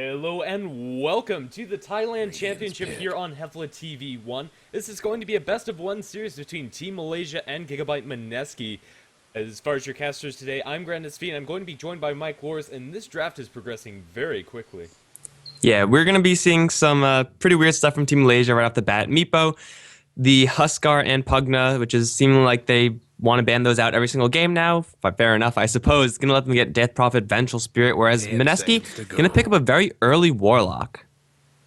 Hello and welcome to the Thailand Championship here on HeflaTV 1. This is going to be a best of one series between Team Malaysia and Gigabyte Mineski. As far as your casters today, I'm Grandisfeet and I'm going to be joined by Mike Wars, and this draft is progressing very quickly. Yeah, we're going to be seeing some pretty weird stuff from Team Malaysia right off the bat. Meepo, the Huskar, and Pugna, which is seeming like they want to ban those out every single game now. Fair enough, I suppose. It's going to let them get Death Prophet, Vengeful Spirit, whereas Mineski going to pick up a very early Warlock.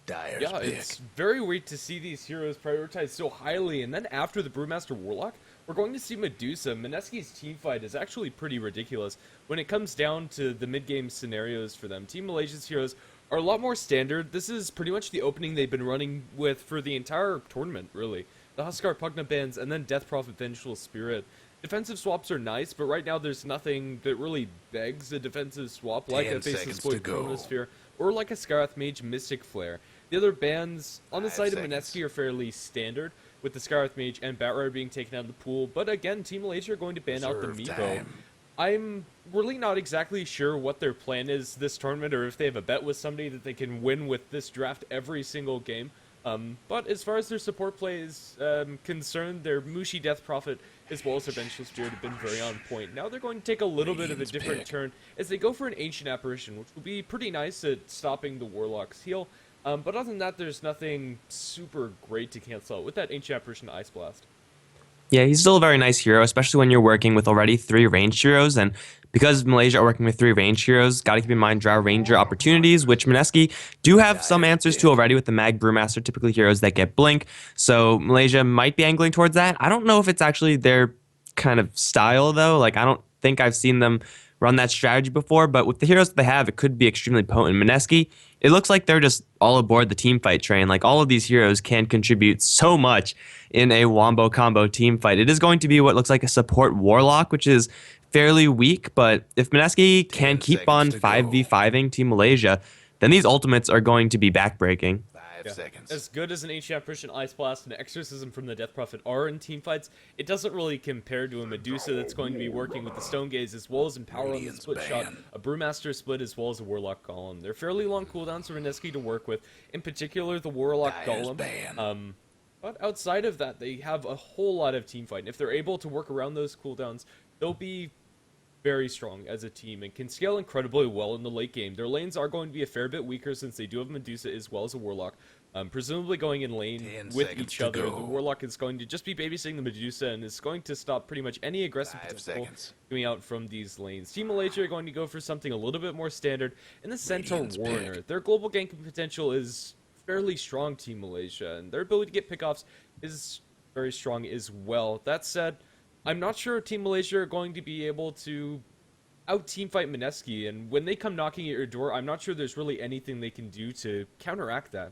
Yeah, it's very weird to see these heroes prioritized so highly, and then after the Brewmaster Warlock, we're going to see Medusa. Mineski's teamfight is actually pretty ridiculous when it comes down to the mid-game scenarios for them. Team Malaysia's heroes are a lot more standard. This is pretty much the opening they've been running with for the entire tournament, really. The Huskar Pugna bans, and then Death Prophet Vengeful Spirit. Defensive swaps are nice, but right now there's nothing that really begs a defensive swap, like a Faceless Void Chronosphere, or like a Skarath Mage Mystic Flare. The other bans on the side of Mineski are fairly standard, with the Skarath Mage and Batrider being taken out of the pool, but again, Team Malaysia are going to ban out the Meepo. I'm really not exactly sure what their plan is this tournament, or if they have a bet with somebody that they can win with this draft every single game. But as far as their support play is concerned, their Mushi Death Prophet as well as their Vengeful Spirit have been very on point. Now they're going to take a little bit of a different turn as they go for an Ancient Apparition, which will be pretty nice at stopping the Warlock's heal. But other than that, there's nothing super great to cancel out with that Ancient Apparition Ice Blast. Yeah, he's still a very nice hero, especially when you're working with already 3 ranged heroes. And because Malaysia are working with 3 ranged heroes, got to keep in mind Drow Ranger opportunities, which Mineski do have some answers to already with the Mag Brewmaster, typically heroes that get Blink. So Malaysia might be angling towards that. I don't know if it's actually their kind of style, though. Like, I don't think I've seen them run that strategy before, but with the heroes that they have, it could be extremely potent. Mineski, it looks like they're just all aboard the team fight train. Like, all of these heroes can contribute so much in a wombo combo team fight. It is going to be what looks like a support Warlock, which is fairly weak, but if Mineski can keep on 5v5ing Team Malaysia, then these ultimates are going to be backbreaking. As good as an Ancient Apparition, Ice Blast, and Exorcism from the Death Prophet are in teamfights, it doesn't really compare to a Medusa that's going to be working with the Stone Gaze as well as Empower on the split shot, a Brewmaster split as well as a Warlock Golem. They're fairly long cooldowns for Mineski to work with, in particular the Warlock Golem. But outside of that, they have a whole lot of teamfight, and if they're able to work around those cooldowns, they'll be very strong as a team and can scale incredibly well in the late game. Their lanes are going to be a fair bit weaker since they do have Medusa as well as a Warlock. Presumably going in lane with each other, the Warlock is going to just be babysitting the Medusa and is going to stop pretty much any aggressive potential coming out from these lanes. Team Malaysia are going to go for something a little bit more standard in the Centaur Warner. Their global ganking potential is fairly strong, Team Malaysia, and their ability to get pickoffs is very strong as well. That said, I'm not sure Team Malaysia are going to be able to out-teamfight Mineski, and when they come knocking at your door, I'm not sure there's really anything they can do to counteract that.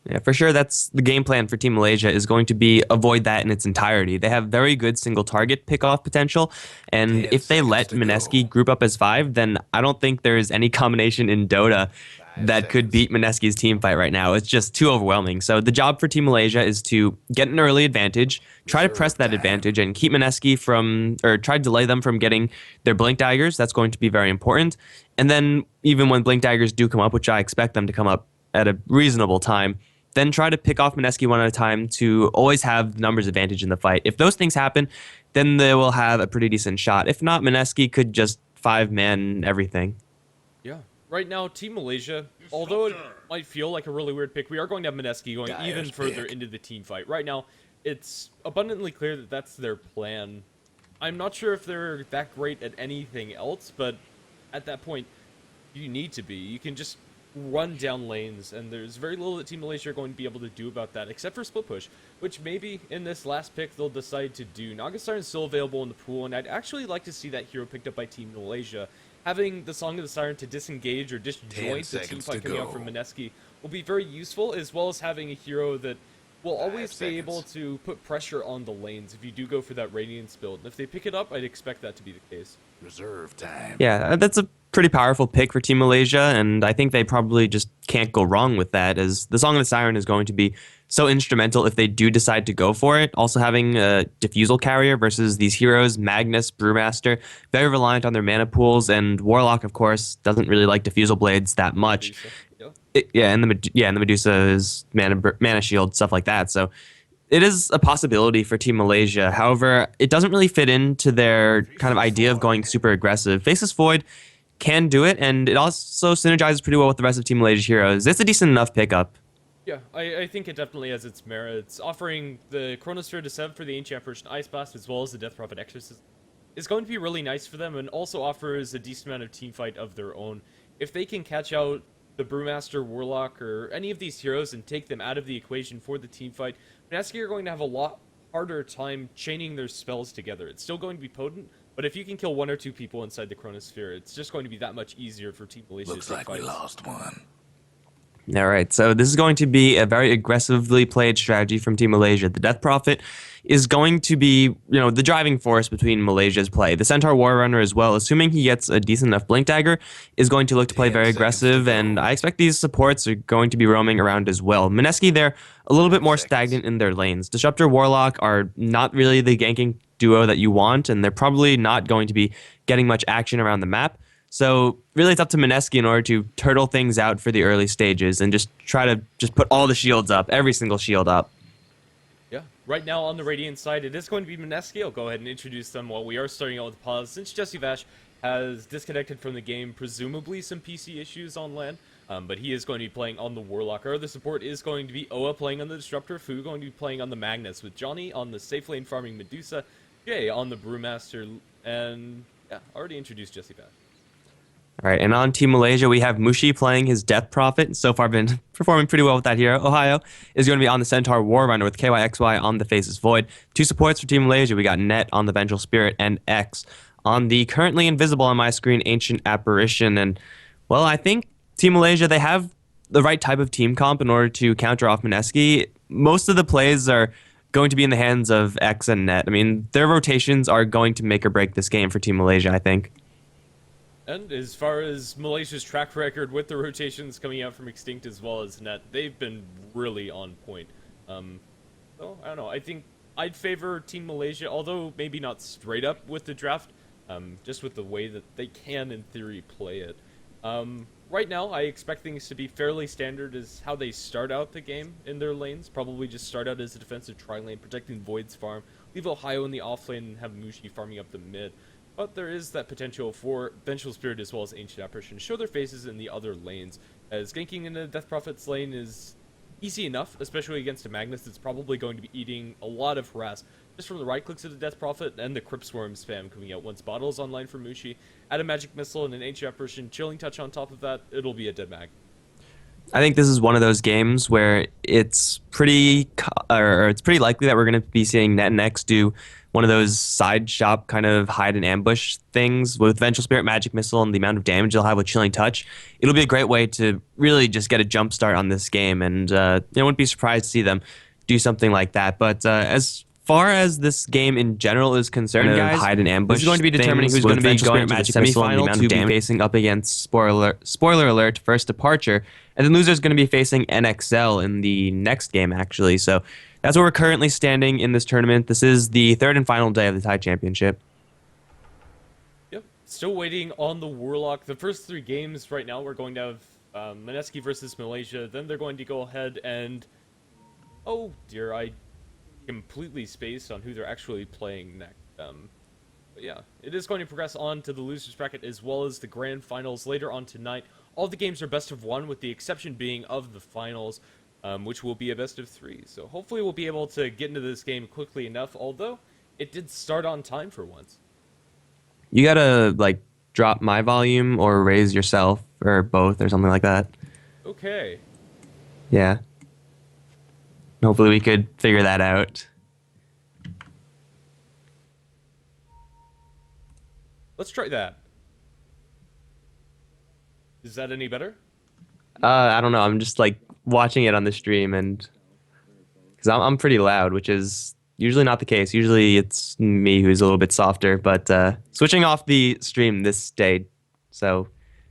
Yeah, for sure, that's the game plan for Team Malaysia is going to be avoid that in its entirety. They have very good single target pickoff potential, and if they let Mineski group up as 5, then I don't think there's any combination in Dota that could beat Mineski's team fight right now. It's just too overwhelming. So the job for Team Malaysia is to get an early advantage, try to press that advantage, and keep Mineski from, or try to delay them from getting their Blink Daggers. That's going to be very important. And then even when Blink Daggers do come up, which I expect them to come up at a reasonable time, then try to pick off Mineski one at a time to always have numbers advantage in the fight. If those things happen, then they will have a pretty decent shot. If not, Mineski could just 5-man everything. Yeah. Right now, Team Malaysia, although it might feel like a really weird pick, we are going to have Mineski going even further into the team fight. Right now, it's abundantly clear that that's their plan. I'm not sure if they're that great at anything else, but at that point, you need to be. You can just run down lanes, and there's very little that Team Malaysia are going to be able to do about that, except for split push, which maybe in this last pick they'll decide to do. Nagastar is still available in the pool, and I'd actually like to see that hero picked up by Team Malaysia. Having the Song of the Siren to disengage or disjoint the team fight coming out from Mineski will be very useful, as well as having a hero that will always be able to put pressure on the lanes if you do go for that Radiance build. And if they pick it up, I'd expect that to be the case. Reserve time. Yeah, that's a pretty powerful pick for Team Malaysia, and I think they probably just can't go wrong with that, as the Song of the Siren is going to be so instrumental if they do decide to go for it. Also having a Diffusal Carrier versus these heroes, Magnus, Brewmaster, very reliant on their mana pools, and Warlock, of course, doesn't really like Diffusal Blades that much. And the Medusa is mana shield, stuff like that, so it is a possibility for Team Malaysia. However, it doesn't really fit into their kind of idea of going super aggressive. Faceless Void can do it, and it also synergizes pretty well with the rest of Team Malaysia's heroes. It's a decent enough pickup. Yeah, I think it definitely has its merits. Offering the Chronosphere to 7 for the Ancient Apparition Ice Blast, as well as the Death Prophet Exorcism, is going to be really nice for them, and also offers a decent amount of teamfight of their own. If they can catch out the Brewmaster, Warlock, or any of these heroes and take them out of the equation for the teamfight, Mineski are going to have a lot harder time chaining their spells together. It's still going to be potent, but if you can kill 1 or 2 people inside the Chronosphere, it's just going to be that much easier for Team Malaysia Looks to take like we fights. lost one. All right, so this is going to be a very aggressively played strategy from Team Malaysia. The Death Prophet is going to be, the driving force between Malaysia's play. The Centaur War Runner as well, assuming he gets a decent enough Blink Dagger, is going to look to play 10 very seconds to aggressive, go. and I expect these supports are going to be roaming around as well. Mineski, they're a little bit more stagnant in their lanes. Disruptor, Warlock are not really the ganking duo that you want, and they're probably not going to be getting much action around the map. So really it's up to Mineski in order to turtle things out for the early stages and just try to put all the shields up, every single shield up. Yeah, right now on the Radiant side, it is going to be Mineski. I'll go ahead and introduce them while we are starting out with the pause. Since Jesse Vash has disconnected from the game, presumably some PC issues on LAN, but he is going to be playing on the Warlock. Our other support is going to be Oa playing on the Disruptor, Fu going to be playing on the Magnus, with Johnny on the safe lane farming Medusa, Jay on the Brewmaster, and yeah, already introduced Jesse Vash. All right, and on Team Malaysia, we have Mushi playing his Death Prophet. So far, been performing pretty well with that hero. Ohio is going to be on the Centaur War Runner with KYXY on the Faceless Void. 2 supports for Team Malaysia. We got Net on the Vengeful Spirit and X on the currently invisible on my screen Ancient Apparition. And, well, I think Team Malaysia, they have the right type of team comp in order to counter off Mineski. Most of the plays are going to be in the hands of X and Net. I mean, their rotations are going to make or break this game for Team Malaysia, I think. And as far as Malaysia's track record with the rotations coming out from Extinct as well as Net, they've been really on point. So, I don't know, I think I'd favor Team Malaysia, although maybe not straight up with the draft, just with the way that they can, in theory, play it. Right now, I expect things to be fairly standard as how they start out the game in their lanes. Probably just start out as a defensive tri-lane, protecting Void's farm, leave Ohio in the offlane, and have Mushi farming up the mid. But there is that potential for Vengeful Spirit as well as Ancient Apparition to show their faces in the other lanes, as ganking in the Death Prophet's lane is easy enough, especially against a Magnus that's probably going to be eating a lot of harass just from the right clicks of the Death Prophet and the Crypt Swarm spam coming out once Bottle is online for Mushi. Add a Magic Missile and an Ancient Apparition Chilling Touch on top of that, it'll be a dead mag. I think this is one of those games where it's pretty likely that we're going to be seeing Net and X do one of those side shop kind of hide and ambush things with Vengeful Spirit, Magic Missile, and the amount of damage they'll have with Chilling Touch. It'll be a great way to really just get a jump start on this game, and I wouldn't be surprised to see them do something like that. But as far as this game in general is concerned, guys, hide and ambush, this is going to be determining who's going to be going to the semifinal to be facing up against spoiler alert first departure, and the loser is going to be facing NXL in the next game actually. So that's where we're currently standing in this tournament. This is the 3rd and final day of the Thai Championship. Yep, still waiting on the Warlock. The first 3 games right now we're going to have Mineski versus Malaysia. Then they're going to go ahead and, oh dear, I completely spaced on who they're actually playing next. But yeah, it is going to progress on to the losers bracket as well as the grand finals later on tonight. All the games are best of 1, with the exception being of the finals, which will be a best of 3. So hopefully we'll be able to get into this game quickly enough, although it did start on time for once. You gotta drop my volume or raise yourself or both or something like that. Okay. Yeah. Hopefully we could figure that out. Let's try that. Is that any better? I don't know. I'm just watching it on the stream, and because I'm pretty loud, which is usually not the case. Usually it's me who's a little bit softer, but switching off the stream this day, so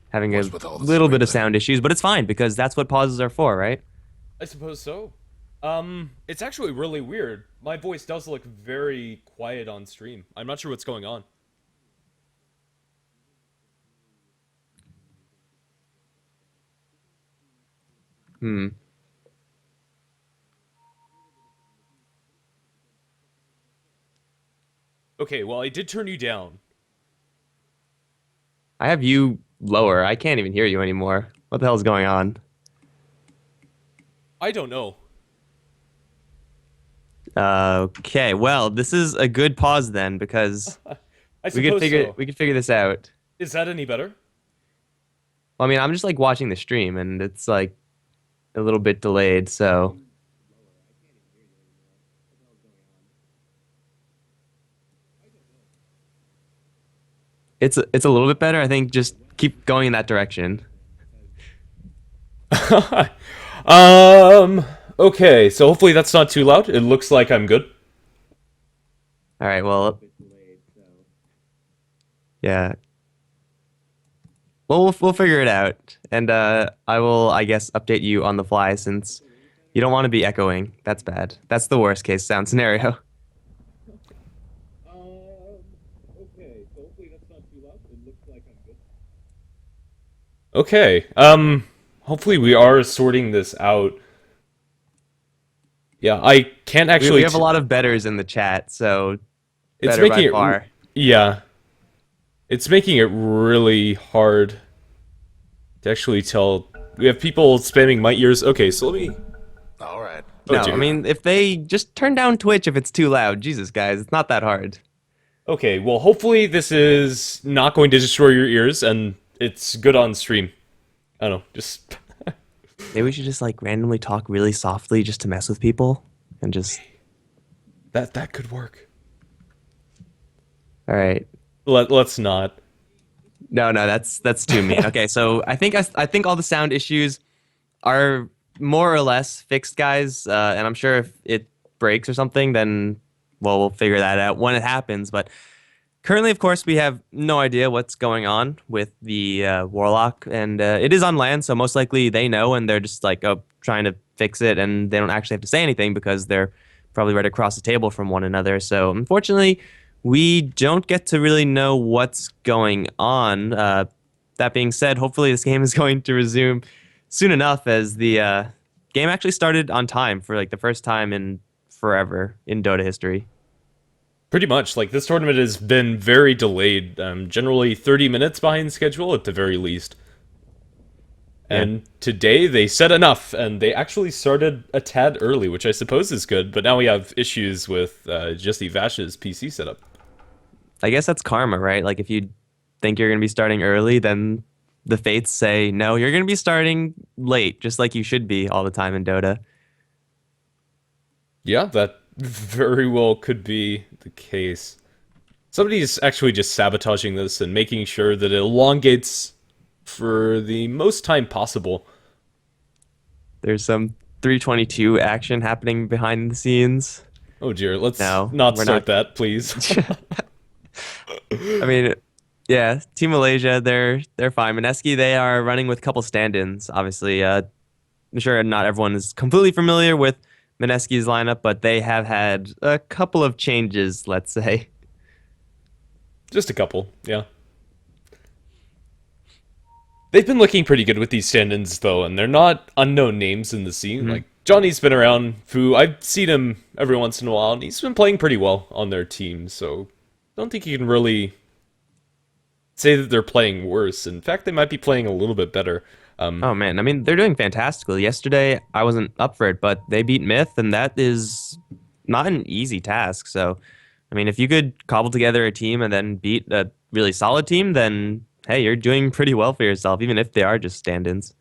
having a What's with all the little bit of screaming? sound issues, but it's fine because that's what pauses are for, right? I suppose so. It's actually really weird. My voice does look very quiet on stream. I'm not sure what's going on. Hmm. Okay, well, I did turn you down. I have you lower. I can't even hear you anymore. What the hell is going on? I don't know. Okay, well, this is a good pause then because I suppose so. we could figure this out. Is that any better? Well, I mean, I'm just like watching the stream and it's like a little bit delayed, so it's a little bit better. I think just keep going in that direction. Okay, so hopefully that's not too loud. It looks like I'm good. All right, well, yeah. Well, we'll figure it out, and I will, I guess, update you on the fly since you don't want to be echoing. That's bad. That's the worst case sound scenario. Okay, so hopefully that's not too loud. It looks like I'm good. Okay, hopefully we are sorting this out. Yeah, I can't We actually. have a lot of betters in the chat, so It's better by making it. far. Yeah, it's making it really hard to actually tell. We have people spamming my ears. Okay, so let me. All right. Oh, No, dear. I mean, if they just turn down Twitch if it's too loud. Jesus, guys, it's not that hard. Okay, well, hopefully this is not going to destroy your ears and it's good on stream. I don't know, just. Maybe we should just like randomly talk really softly just to mess with people and just. That could work. All right. Let's not. No, no, that's too mean. Okay, so I think all the sound issues are more or less fixed, guys. And I'm sure if it breaks or something, then well, we'll figure that out when it happens. But currently, of course, we have no idea what's going on with the warlock, and it is on land, so most likely they know, and they're just like trying to fix it, and they don't actually have to say anything because they're probably right across the table from one another. So unfortunately, we don't get to really know what's going on. That being said, hopefully this game is going to resume soon enough, as the game actually started on time for like the first time in forever in Dota history. Pretty much, like, this tournament has been very delayed, generally 30 minutes behind schedule at the very least. And today they said enough, and they actually started a tad early, which I suppose is good, but now we have issues with Jesse Vash's PC setup. I guess that's karma, right? Like if you think you're going to be starting early, then the fates say, no, you're going to be starting late, just like you should be all the time in Dota. Yeah, that very well could be the case. Somebody's actually just sabotaging this and making sure that it elongates for the most time possible. There's some 322 action happening behind the scenes. Oh dear, let's No, not we're start not. that, please. I mean, yeah, Team Malaysia, they're fine. Mineski, they are running with a couple stand-ins. Obviously, I'm sure not everyone is completely familiar with Mineski's lineup, but they have had a couple of changes, let's say. Just a couple, yeah. They've been looking pretty good with these stand-ins, though, and they're not unknown names in the scene. Like, Johnny's been around, Fu, I've seen him every once in a while, and he's been playing pretty well on their team, so don't think you can really say that they're playing worse. In fact, they might be playing a little bit better. Oh man, I mean they're doing fantastically. Yesterday I wasn't up for it, but they beat Myth, and that is not an easy task. So, I mean, if you could cobble together a team and then beat a really solid team, then hey, you're doing pretty well for yourself, even if they are just stand-ins.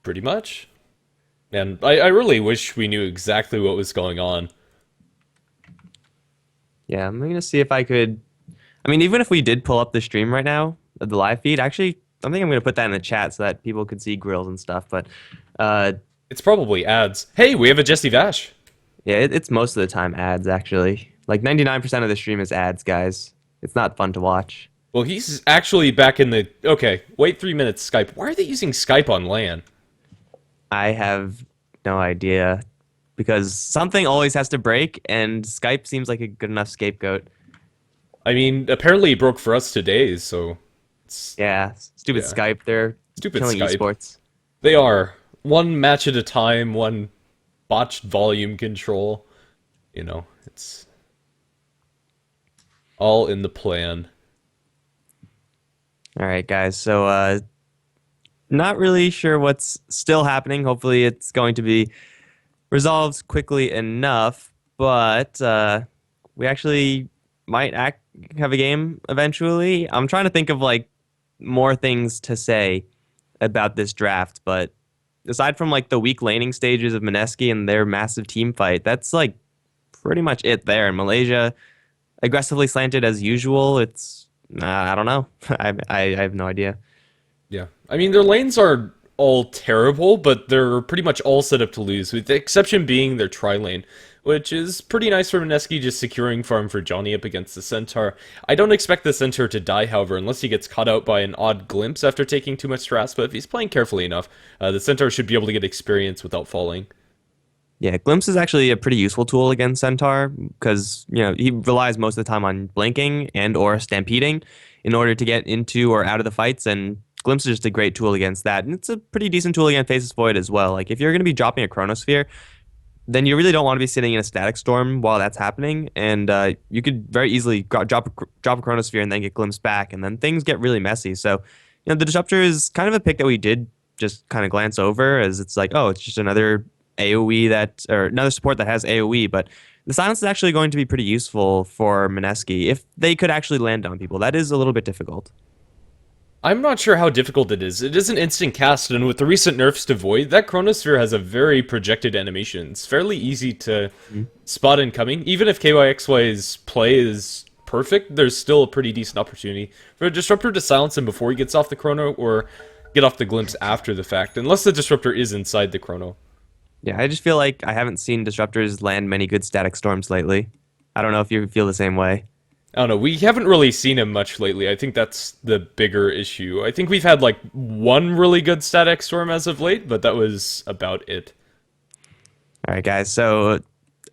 Pretty much. And I really wish we knew exactly what was going on. Yeah, I'm gonna see if I could. I mean, even if we did pull up the stream right now, the live feed, actually, I think I'm gonna put that in the chat so that people could see grills and stuff. But It's probably ads. Hey, we have a Jesse Vash. Yeah, it's most of the time ads, actually. Like 99% of the stream is ads, guys. It's not fun to watch. Well, he's actually back in the... Okay, wait 3 minutes, Skype. Why are they using Skype on LAN? I have no idea because something always has to break, and Skype seems like a good enough scapegoat. I mean, apparently it broke for us today, so... Yeah, stupid Yeah. Skype. They're Stupid killing Skype. esports. They are. One match at a time, one botched volume control. You know, it's all in the plan. All right, guys. So, not really sure what's still happening. Hopefully, it's going to be resolved quickly enough. But we actually might have a game eventually. I'm trying to think of like more things to say about this draft, but aside from like the weak laning stages of Mineski and their massive team fight, that's like pretty much it there. In Malaysia, aggressively slanted as usual. It's I don't know. I have no idea. Yeah. I mean, their lanes are all terrible, but they're pretty much all set up to lose, with the exception being their tri-lane, which is pretty nice for Mineski, just securing farm for Johnny up against the Centaur. I don't expect the Centaur to die, however, unless he gets caught out by an odd glimpse after taking too much stress, but if he's playing carefully enough, the Centaur should be able to get experience without falling. Yeah, Glimpse is actually a pretty useful tool against Centaur because he relies most of the time on blinking and or stampeding in order to get into or out of the fights, and Glimpse is just a great tool against that. And it's a pretty decent tool against Faceless Void as well. Like if you're going to be dropping a Chronosphere, then you really don't want to be sitting in a static storm while that's happening, and you could very easily drop a Chronosphere and then get Glimpse back, and then things get really messy. So, the Disruptor is kind of a pick that we did just kind of glance over, as it's like, oh, it's just another AoE or another support that has AoE, but the silence is actually going to be pretty useful for Mineski if they could actually land on people. That is a little bit difficult. I'm not sure how difficult it is. It is an instant cast, and with the recent nerfs to Void, that Chronosphere has a very projected animation. It's fairly easy to spot incoming. Even if KYXY's play is perfect, there's still a pretty decent opportunity for a Disruptor to silence him before he gets off the Chrono, or get off the Glimpse after the fact, unless the Disruptor is inside the Chrono. Yeah, I just feel like I haven't seen Disruptors land many good static storms lately. I don't know if you feel the same way. I don't know, we haven't really seen him much lately. I think that's the bigger issue. I think we've had, like, one really good static storm as of late, but that was about it. All right, guys, so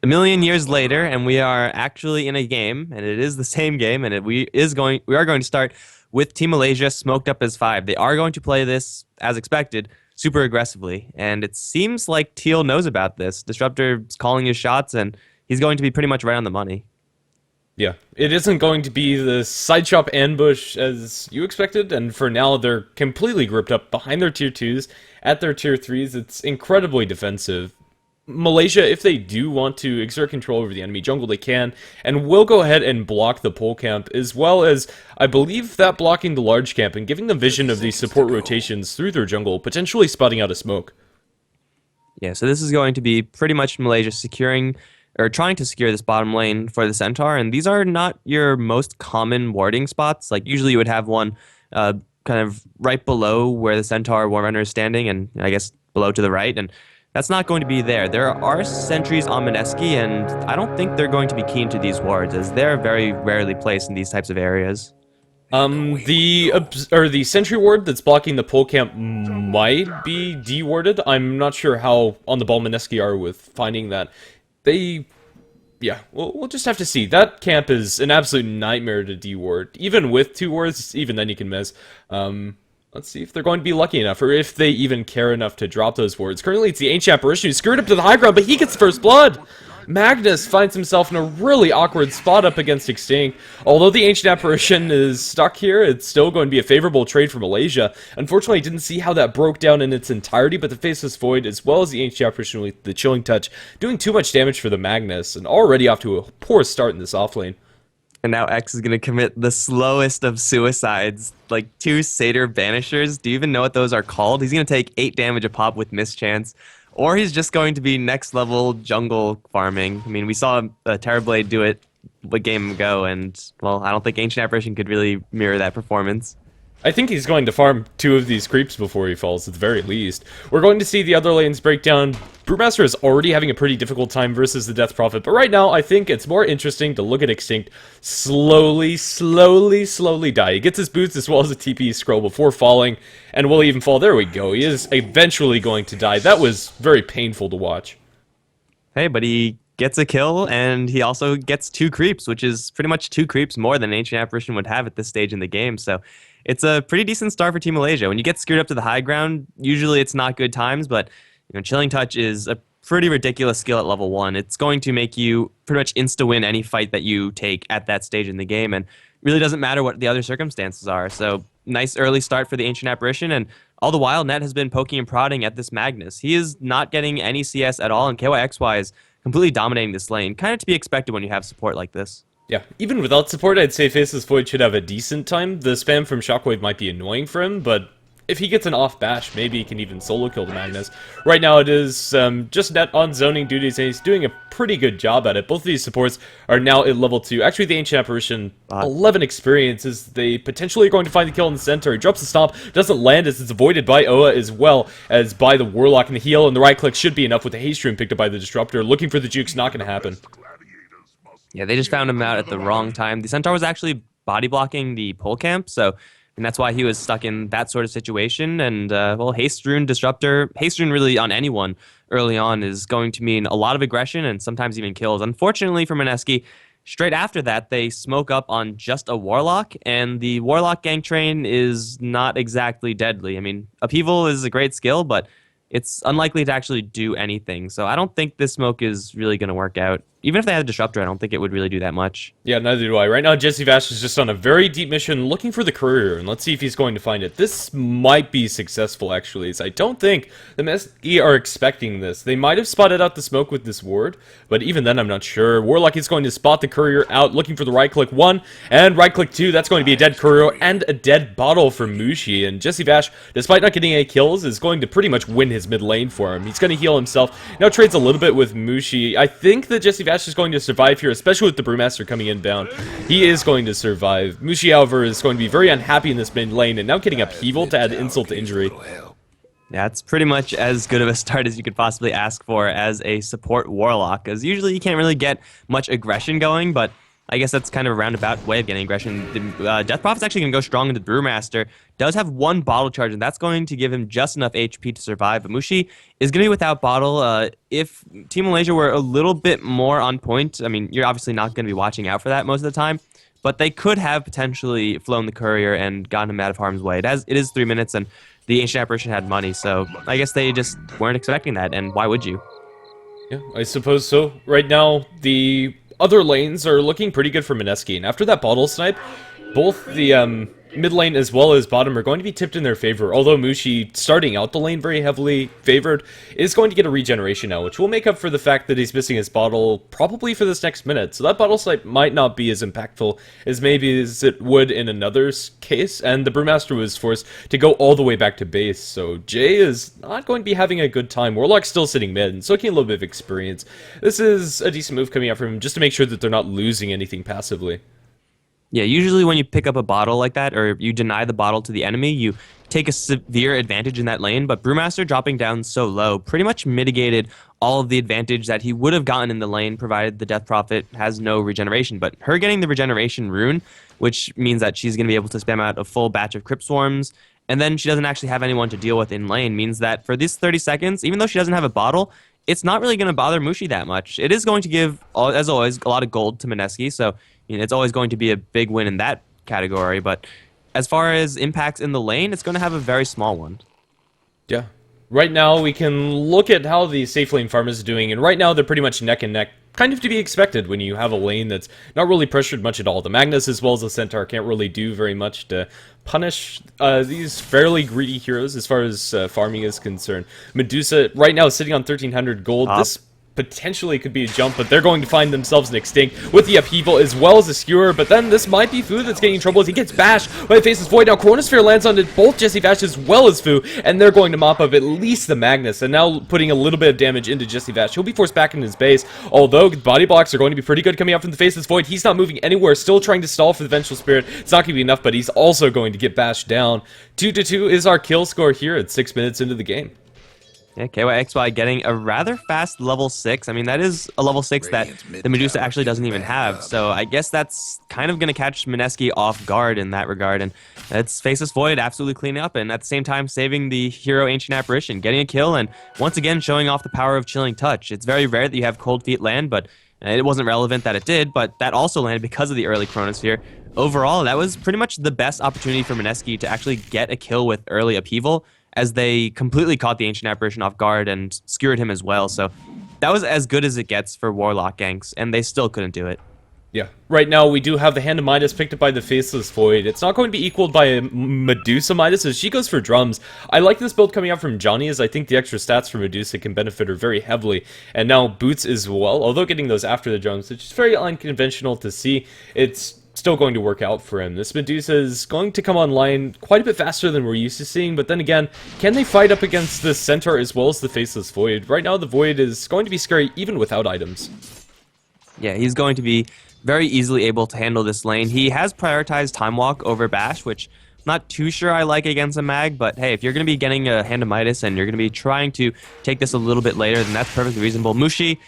a million years later, and we are actually in a game, and it is the same game, and we are going to start with Team Malaysia smoked up as 5. They are going to play this, as expected, super aggressively, and it seems like Teal knows about this. Disruptor's calling his shots, and he's going to be pretty much right on the money. Yeah, it isn't going to be the side shop ambush as you expected, and for now they're completely grouped up behind their tier 2s, at their tier 3s. It's incredibly defensive. Malaysia, if they do want to exert control over the enemy jungle, they can, and will go ahead and block the pole camp, as well as, I believe, that blocking the large camp and giving them vision of these support rotations through their jungle, potentially spotting out a smoke. Yeah, so this is going to be pretty much Malaysia securing or trying to secure this bottom lane for the Centaur, and these are not your most common warding spots. Like usually you would have one kind of right below where the Centaur Warrunner is standing, and I guess below to the right, and that's not going to be there. There are sentries on Mineski, and I don't think they're going to be keen to these wards, as they're very rarely placed in these types of areas. The sentry ward that's blocking the pole camp might be dewarded. I'm not sure how on the ball Mineski are with finding that. Yeah, we'll just have to see. That camp is an absolute nightmare to deward. Even with 2 wards, even then you can miss. Let's see if they're going to be lucky enough, or if they even care enough to drop those wards. Currently, it's the Ancient Apparition who's screwed up to the high ground, but he gets first blood! Magnus finds himself in a really awkward spot up against Extinct. Although the Ancient Apparition is stuck here, it's still going to be a favorable trade for Malaysia. Unfortunately, I didn't see how that broke down in its entirety, but the Faceless Void, as well as the Ancient Apparition with the Chilling Touch, doing too much damage for the Magnus, and already off to a poor start in this offlane. And now X is going to commit the slowest of suicides, like 2 Satyr Banishers. Do you even know what those are called? He's going to take 8 damage a pop with Mischance. Or he's just going to be next level jungle farming. I mean, we saw Terrorblade do it a game ago, and, well, I don't think Ancient Apparition could really mirror that performance. I think he's going to farm 2 of these creeps before he falls, at the very least. We're going to see the other lanes break down. Brewmaster is already having a pretty difficult time versus the Death Prophet, but right now I think it's more interesting to look at Extinct slowly die. He gets his boots as well as a TP scroll before falling, and will even fall. There we go. He is eventually going to die. That was very painful to watch. Hey, but he gets a kill, and he also gets 2 creeps, which is pretty much 2 creeps more than Ancient Apparition would have at this stage in the game, so it's a pretty decent start for Team Malaysia. When you get screwed up to the high ground, usually it's not good times, but Chilling Touch is a pretty ridiculous skill at level 1. It's going to make you pretty much insta-win any fight that you take at that stage in the game, and really doesn't matter what the other circumstances are. So nice early start for the Ancient Apparition, and all the while, Net has been poking and prodding at this Magnus. He is not getting any CS at all, and KYXY is completely dominating this lane. Kind of to be expected when you have support like this. Yeah, even without support, I'd say Faceless Void should have a decent time. The spam from Shockwave might be annoying for him, but if he gets an off bash, maybe he can even solo kill the Magnus. Right now it is just Net on zoning duties, and he's doing a pretty good job at it. Both of these supports are now at level 2. Actually, the Ancient Apparition, 11 experience, as they potentially are going to find the kill in the center. He drops the stomp, doesn't land as it's avoided by Oa as well as by the Warlock, and the heal and the right click should be enough with the haste rune picked up by the Disruptor. Looking for the juke's not going to happen. Yeah, they just found him out at the wrong time. The Centaur was actually body blocking the pole camp, and that's why he was stuck in that sort of situation. And, well, Haste Rune, Disruptor, Haste Rune really on anyone early on is going to mean a lot of aggression and sometimes even kills. Unfortunately for Mineski, straight after that, they smoke up on just a Warlock, and the Warlock gank train is not exactly deadly. I mean, Upheaval is a great skill, but it's unlikely to actually do anything. So I don't think this smoke is really going to work out. Even if they had a Disruptor, I don't think it would really do that much. Yeah, neither do I. Right now, Jesse Vash is just on a very deep mission looking for the courier, and let's see if he's going to find it. This might be successful, actually, as I don't think the Mineski are expecting this. They might have spotted out the smoke with this ward, but even then, I'm not sure. Warlock is going to spot the courier out, looking for the right-click 1, and right-click 2. That's going to be a dead courier and a dead bottle for Mushi, and Jesse Vash, despite not getting any kills, is going to pretty much win his mid lane for him. He's going to heal himself. Now trades a little bit with Mushi. I think that Jesse Vash is going to survive here, especially with the Brewmaster coming inbound. He is going to survive. Mushi, however, is going to be very unhappy in this mid lane, and now getting Upheaval to add insult to injury. Yeah, it's pretty much as good of a start as you could possibly ask for as a support Warlock, because usually you can't really get much aggression going, but I guess that's kind of a roundabout way of getting aggression. The Death Prophet's actually going to go strong into the Brewmaster. Does have 1 bottle charge, and that's going to give him just enough HP to survive. But Mushi is going to be without bottle. If Team Malaysia were a little bit more on point, I mean, you're obviously not going to be watching out for that most of the time, but they could have potentially flown the courier and gotten him out of harm's way. It is 3 minutes, and the Ancient Apparition had money, so I guess they just weren't expecting that, and why would you? Yeah, I suppose so. Right now, the other lanes are looking pretty good for Mineski, and after that bottle snipe, both the mid lane as well as bottom are going to be tipped in their favor, although Mushi, starting out the lane very heavily favored, is going to get a regeneration now, which will make up for the fact that he's missing his bottle probably for this next minute, so that bottle snipe might not be as impactful as maybe as it would in another case, and the Brewmaster was forced to go all the way back to base, so Jay is not going to be having a good time. Warlock's still sitting mid and soaking a little bit of experience. This is a decent move coming out from him just to make sure that they're not losing anything passively. Yeah, usually when you pick up a bottle like that, or you deny the bottle to the enemy, you take a severe advantage in that lane, but Brewmaster dropping down so low pretty much mitigated all of the advantage that he would have gotten in the lane, provided the Death Prophet has no regeneration. But her getting the regeneration rune, which means that she's going to be able to spam out a full batch of Crypt Swarms, and then she doesn't actually have anyone to deal with in lane, means that for these 30 seconds, even though she doesn't have a bottle, it's not really going to bother Mushi that much. It is going to give, as always, a lot of gold to Mineski, so it's always going to be a big win in that category, but as far as impacts in the lane, it's going to have a very small one. Yeah. Right now, we can look at how the safe lane farm is doing, and right now they're pretty much neck and neck, kind of to be expected when you have a lane that's not really pressured much at all. The Magnus as well as the Centaur can't really do very much to punish these fairly greedy heroes as far as farming is concerned. Medusa right now is sitting on 1,300 gold. This potentially could be a jump, but they're going to find themselves an extinct with the upheaval as well as a skewer. But then this might be Fu that's getting in trouble as he gets bashed by the Faceless Void. Now Chronosphere lands onto both Jesse Vash as well as Fu, and they're going to mop up at least the Magnus, and now putting a little bit of damage into Jesse Vash. He'll be forced back in his base, although body blocks are going to be pretty good coming out from the Faceless Void. He's not moving anywhere, still trying to stall for the Vengeful Spirit. It's not going to be enough, but he's also going to get bashed down. 2-2 is our kill score here at 6 minutes into the game. Yeah, KYXY getting a rather fast level 6. I mean, that is a level 6 that the Medusa actually doesn't even have. So I guess that's kind of going to catch Mineski off guard in that regard. And that's Faceless Void absolutely cleaning up and at the same time saving the hero Ancient Apparition, getting a kill and once again showing off the power of Chilling Touch. It's very rare that you have Cold Feet land, but it wasn't relevant that it did, but that also landed because of the early Chronosphere. Overall, that was pretty much the best opportunity for Mineski to actually get a kill with early Upheaval, as they completely caught the Ancient Apparition off guard and skewered him as well. So that was as good as it gets for Warlock ganks, and they still couldn't do it. Yeah, right now we do have the Hand of Midas picked up by the Faceless Void. It's not going to be equaled by Medusa Midas as she goes for drums. I like this build coming out from Johnny as I think the extra stats for Medusa can benefit her very heavily. And now Boots as well, although getting those after the drums, which is very unconventional to see, it's still going to work out for him. This Medusa is going to come online quite a bit faster than we're used to seeing, but then again, can they fight up against the Centaur as well as the Faceless Void? Right now the Void is going to be scary even without items. Yeah, he's going to be very easily able to handle this lane. He has prioritized Time Walk over Bash, which I'm not too sure I like against a mag, but hey, if you're going to be getting a Hand of Midas and you're going to be trying to take this a little bit later, then that's perfectly reasonable. Mushi,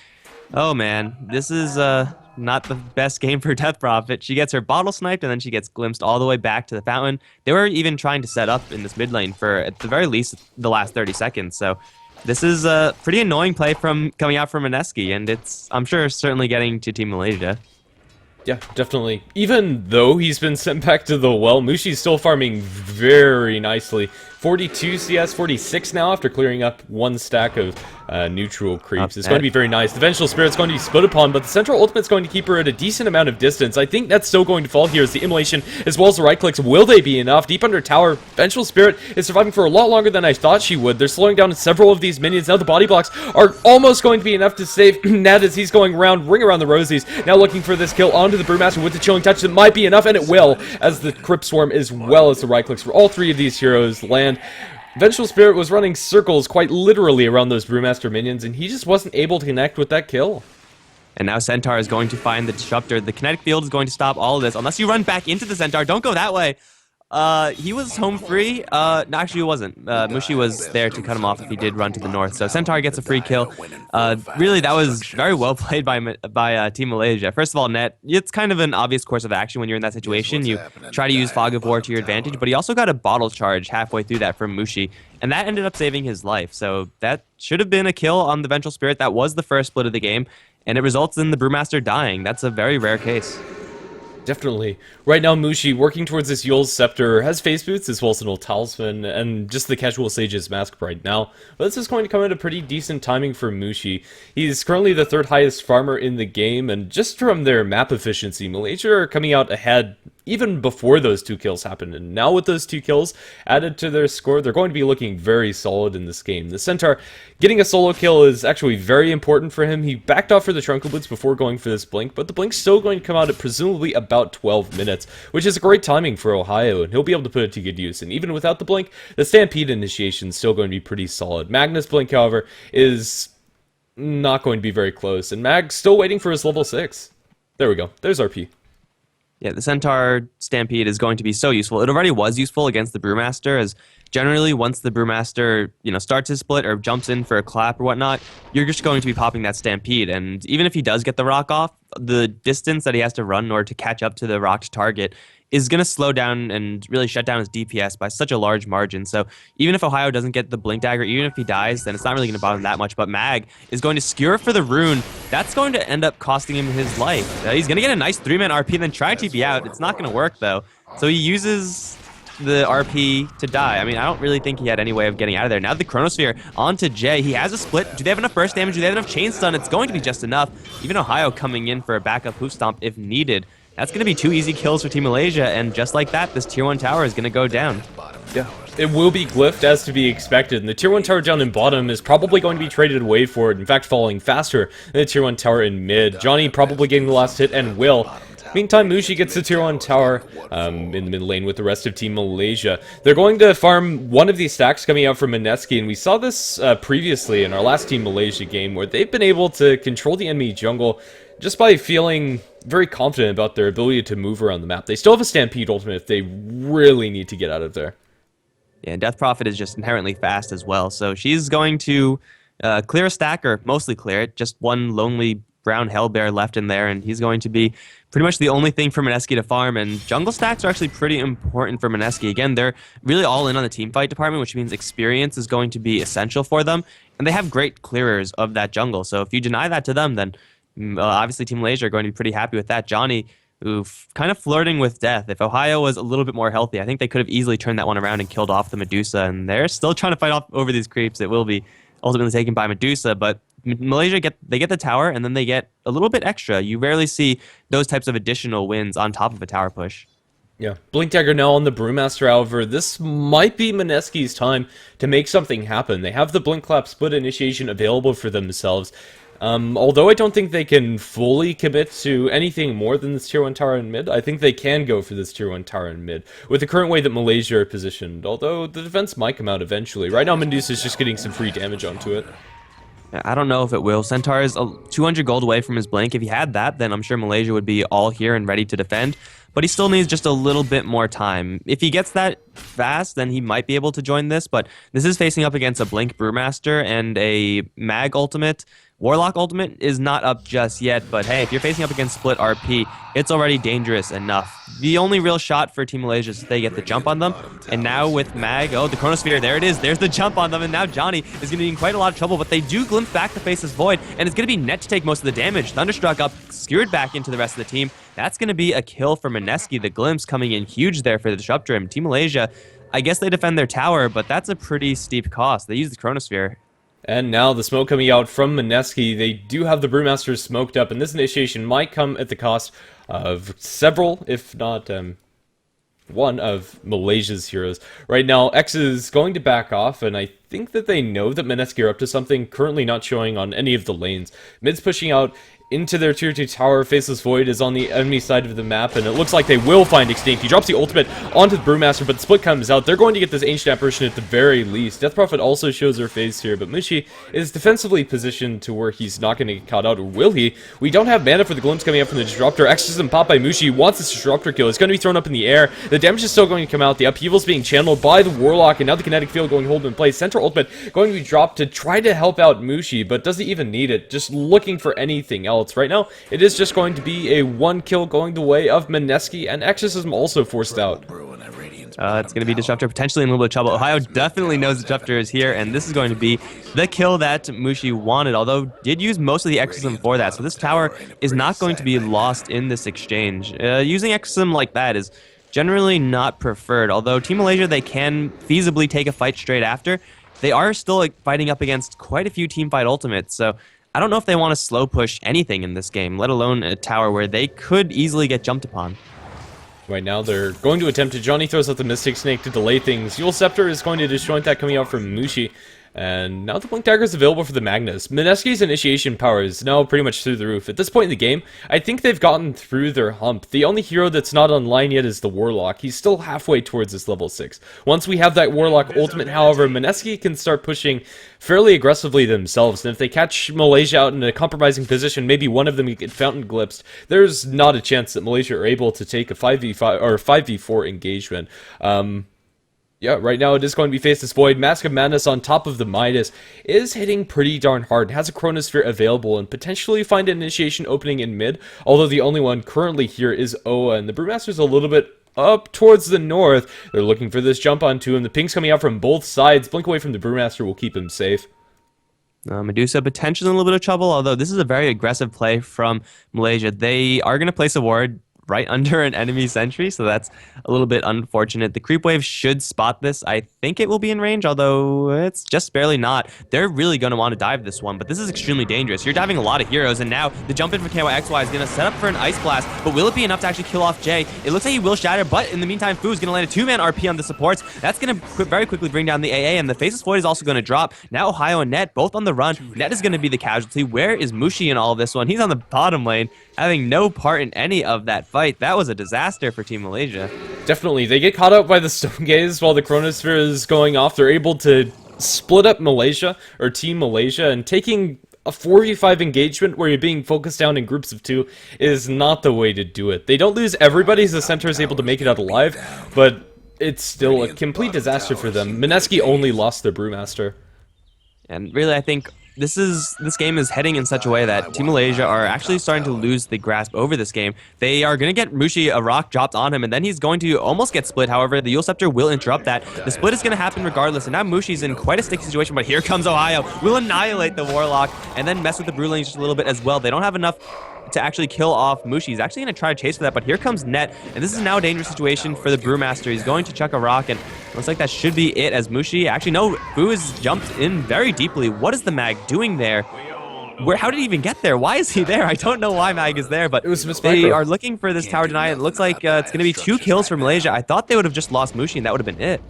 oh man, this is not the best game for Death Prophet. She gets her bottle sniped and then she gets glimpsed all the way back to the fountain. They were even trying to set up in this mid lane for, at the very least, the last 30 seconds, so this is a pretty annoying play coming out from Mineski, and it's, I'm sure, certainly getting to Team Malaysia. Yeah, definitely. Even though he's been sent back to the well, Mushi's still farming very nicely. 42 CS, 46 now after clearing up one stack of neutral creeps. It's going to be very nice. The Vengeful Spirit's going to be split upon, but the Central Ultimate's going to keep her at a decent amount of distance. I think that's still going to fall here as the Immolation as well as the right clicks. Will they be enough? Deep under tower, Vengeful Spirit is surviving for a lot longer than I thought she would. They're slowing down several of these minions. Now the body blocks are almost going to be enough to save Ned as he's going around, ring around the rosies. Now looking for this kill onto the Brewmaster with the Chilling Touch. It might be enough, and it will, as the Crypt Swarm as well as the right clicks for all three of these heroes land. Vengeful Spirit was running circles quite literally around those Brewmaster minions, and he just wasn't able to connect with that kill. And now Centaur is going to find the Disruptor. The kinetic field is going to stop all of this, unless you run back into the Centaur. Don't go that way. He was home free. No, actually he wasn't. Mushi was there to cut him off if he did run to the north. So Centaur gets a free kill. Really, that was very well played by Team Malaysia. First of all, Net, it's kind of an obvious course of action when you're in that situation. You try to use Fog of War to your advantage, but he also got a bottle charge halfway through that from Mushi, and that ended up saving his life. So that should have been a kill on the Vengeful Spirit. That was the first split of the game, and it results in the Brewmaster dying. That's a very rare case. Definitely. Right now, Mushi, working towards this Yul's Scepter, has face boots as well as an old talisman, and just the casual Sage's Mask right now. But this is going to come at a pretty decent timing for Mushi. He's currently the third highest farmer in the game, and just from their map efficiency, Malaysia are coming out ahead even before those two kills happened. And now with those two kills added to their score, they're going to be looking very solid in this game. The Centaur getting a solo kill is actually very important for him. He backed off for the Trunkel Boots before going for this Blink, but the Blink's still going to come out at presumably about 12 minutes, which is a great timing for Ohio, and he'll be able to put it to good use. And even without the Blink, the Stampede initiation is still going to be pretty solid. Magnus Blink, however, is not going to be very close, and Mag's still waiting for his level 6. There we go. There's RP. Yeah, the Centaur Stampede is going to be so useful. It already was useful against the Brewmaster, as generally once the Brewmaster, starts his split or jumps in for a clap or whatnot, you're just going to be popping that Stampede. And even if he does get the rock off, the distance that he has to run in order to catch up to the rocked target is going to slow down and really shut down his DPS by such a large margin. So even if Ohio doesn't get the Blink Dagger, even if he dies, then it's not really going to bother him that much. But Mag is going to skewer for the rune. That's going to end up costing him his life. He's going to get a nice 3-man RP and then try TP out. It's not going to work, though. So he uses the RP to die. I mean, I don't really think he had any way of getting out of there. Now the Chronosphere onto Jay. He has a split. Do they have enough burst damage? Do they have enough chain stun? It's going to be just enough. Even Ohio coming in for a backup hoof stomp if needed. That's going to be 2 easy kills for Team Malaysia, and just like that, this tier 1 tower is going to go down. Yeah, it will be glyphed as to be expected, and the tier 1 tower down in bottom is probably going to be traded away for it, in fact falling faster than the tier 1 tower in mid. Johnny probably getting the last hit, and will. Meantime, Mushi gets the tier 1 tower in the mid lane with the rest of Team Malaysia. They're going to farm one of these stacks coming out from Mineski, and we saw this previously in our last Team Malaysia game, where they've been able to control the enemy jungle just by feeling very confident about their ability to move around the map. They still have a Stampede ultimate if they really need to get out of there. Yeah, Death Prophet is just inherently fast as well, so she's going to clear a stack, or mostly clear it. Just one lonely brown Hellbear left in there, and he's going to be pretty much the only thing for Mineski to farm, and jungle stacks are actually pretty important for Mineski. Again, they're really all in on the teamfight department, which means experience is going to be essential for them, and they have great clearers of that jungle, so if you deny that to them, then obviously Team Malaysia are going to be pretty happy with that. Johnny, kind of flirting with death. If Ohio was a little bit more healthy, I think they could have easily turned that one around and killed off the Medusa, and they're still trying to fight off over these creeps. It will be ultimately taken by Medusa, but Malaysia get the tower, and then they get a little bit extra. You rarely see those types of additional wins on top of a tower push. Yeah, Blink Dagger now on the Brewmaster, however, this might be Mineski's time to make something happen. They have the Blink Clap split initiation available for themselves. Although I don't think they can fully commit to anything more than this tier 1 tower in mid, I think they can go for this tier 1 tower in mid, with the current way that Malaysia are positioned, although the defense might come out eventually. Right now, Medusa's just getting some free damage onto it. I don't know if it will. Centaur is 200 gold away from his blink. If he had that, then I'm sure Malaysia would be all here and ready to defend. But he still needs just a little bit more time. If he gets that fast, then he might be able to join this. But this is facing up against a Blink Brewmaster, and a Mag ultimate. Warlock ultimate is not up just yet, but hey, if you're facing up against split RP, it's already dangerous enough. The only real shot for Team Malaysia is if they get the jump on them, and now with Mag, oh, the Chronosphere, there it is, there's the jump on them, and now Johnny is going to be in quite a lot of trouble, but they do glimpse back to face this Void, and it's going to be Net to take most of the damage. Thunderstruck up, skewered back into the rest of the team. That's going to be a kill for Mineski. The glimpse coming in huge there for the Disruptor, and Team Malaysia, I guess they defend their tower, but that's a pretty steep cost. They use the Chronosphere. And now the smoke coming out from Mineski. They do have the Brewmasters smoked up, and this initiation might come at the cost of several, if not one of Malaysia's heroes. Right now, X is going to back off, and I think that they know that Mineski are up to something, currently not showing on any of the lanes. Mid's pushing out into their tier 2 tower. Faceless Void is on the enemy side of the map, and it looks like they will find Extinct. He drops the ultimate onto the Brewmaster, but the split comes out. They're going to get this Ancient Apparition at the very least. Death Prophet also shows her face here, but Mushi is defensively positioned to where he's not going to get caught out, or will he? We don't have mana for the glimpse coming up from the Disruptor. Exorcism pop by Mushi, wants this Disruptor kill. It's going to be thrown up in the air. The damage is still going to come out. The upheaval's being channeled by the Warlock, and now the Kinetic Field going to hold in place. Central ultimate going to be dropped to try to help out Mushi, but doesn't even need it. Just looking for anything else. Right now, it is just going to be a 1 kill going the way of Mineski, and Exorcism also forced out. It's going to be Disruptor potentially in a little bit of trouble. Ohio definitely knows Disruptor is here, and this is going to be the kill that Mushi wanted, although did use most of the Exorcism for that. So this tower is not going to be lost in this exchange. Using Exorcism like that is generally not preferred, although Team Malaysia, they can feasibly take a fight straight after. They are still fighting up against quite a few teamfight ultimates, so I don't know if they want to slow push anything in this game, let alone a tower where they could easily get jumped upon. Right now, they're going to attempt it. Johnny throws out the Mystic Snake to delay things. Eul Scepter is going to disjoint that coming out from Mushi. And now the Blink Dagger is available for the Magnus. Mineski's initiation power is now pretty much through the roof. At this point in the game, I think they've gotten through their hump. The only hero that's not online yet is the Warlock. He's still halfway towards this level 6. Once we have that Warlock ultimate, however, Mineski can start pushing fairly aggressively themselves. And if they catch Malaysia out in a compromising position, maybe one of them can get fountain glimpsed, there's not a chance that Malaysia are able to take a 5v5 or 5v4 engagement. Yeah, right now it is going to be Faceless Void. Mask of Madness on top of the Midas is hitting pretty darn hard. Has a Chronosphere available and potentially find an initiation opening in mid, although the only one currently here is Oa, and the Brewmaster's a little bit up towards the north. They're looking for this jump onto him. The ping's coming out from both sides. Blink away from the Brewmaster will keep him safe. Medusa potentially in a little bit of trouble, although this is a very aggressive play from Malaysia. They are going to place a ward right under an enemy sentry, so that's a little bit unfortunate. The creep wave should spot this. I think it will be in range, although it's just barely not. They're really going to want to dive this one, but this is extremely dangerous. You're diving a lot of heroes, and now the jump in for KYXY is going to set up for an Ice Blast, but will it be enough to actually kill off Jay? It looks like he will shatter, but in the meantime, Fu is going to land a 2-man RP on the supports. That's going to very quickly bring down the AA, and the Faceless Void is also going to drop. Now Ohio and Net both on the run. Net is going to be the casualty. Where is Mushi in all of this one? He's on the bottom lane, having no part in any of that fight. That was a disaster for Team Malaysia. Definitely. They get caught up by the Stone Gaze while the Chronosphere is going off. They're able to split up Malaysia, or Team Malaysia, and taking a 4v5 engagement where you're being focused down in groups of 2 is not the way to do it. They don't lose everybody as the center is able to make it out alive, but it's still a complete disaster for them. Mineski only lost their Brewmaster. And really, I think this game is heading in such a way that Team Malaysia are actually starting to lose the grasp over this game. They are going to get Mushi a rock dropped on him, and then he's going to almost get split. However, the Kiilstofte will interrupt that. The split is going to happen regardless, and now Mushi's in quite a sticky situation, but here comes Ohio. Will annihilate the Warlock, and then mess with the Brew Lane just a little bit as well. They don't have enough to actually kill off Mushi. He's actually going to try to chase for that, but here comes Net, and this is now a dangerous situation for the Brewmaster. He's going to chuck a rock, and looks like that should be it as Mushi... Actually, no, Fu has jumped in very deeply. What is the Mag doing there? How did he even get there? Why is he there? I don't know why Mag is there, but they are looking for this tower deny. It looks like it's going to be 2 kills for Malaysia. I thought they would have just lost Mushi, and that would have been it.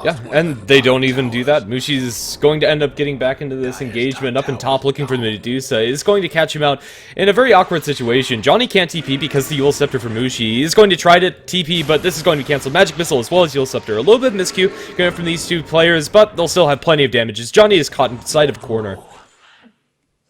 Yeah, and they don't even do that. Mushi's going to end up getting back into this engagement up in top looking for the Medusa. Is going to catch him out in a very awkward situation. Johnny can't TP because the Kiilstofte for Mushi. He's going to try to TP, but this is going to be canceled. Magic Missile as well as Kiilstofte. A little bit of miscue going from these 2 players, but they'll still have plenty of damages. Johnny is caught inside of a corner.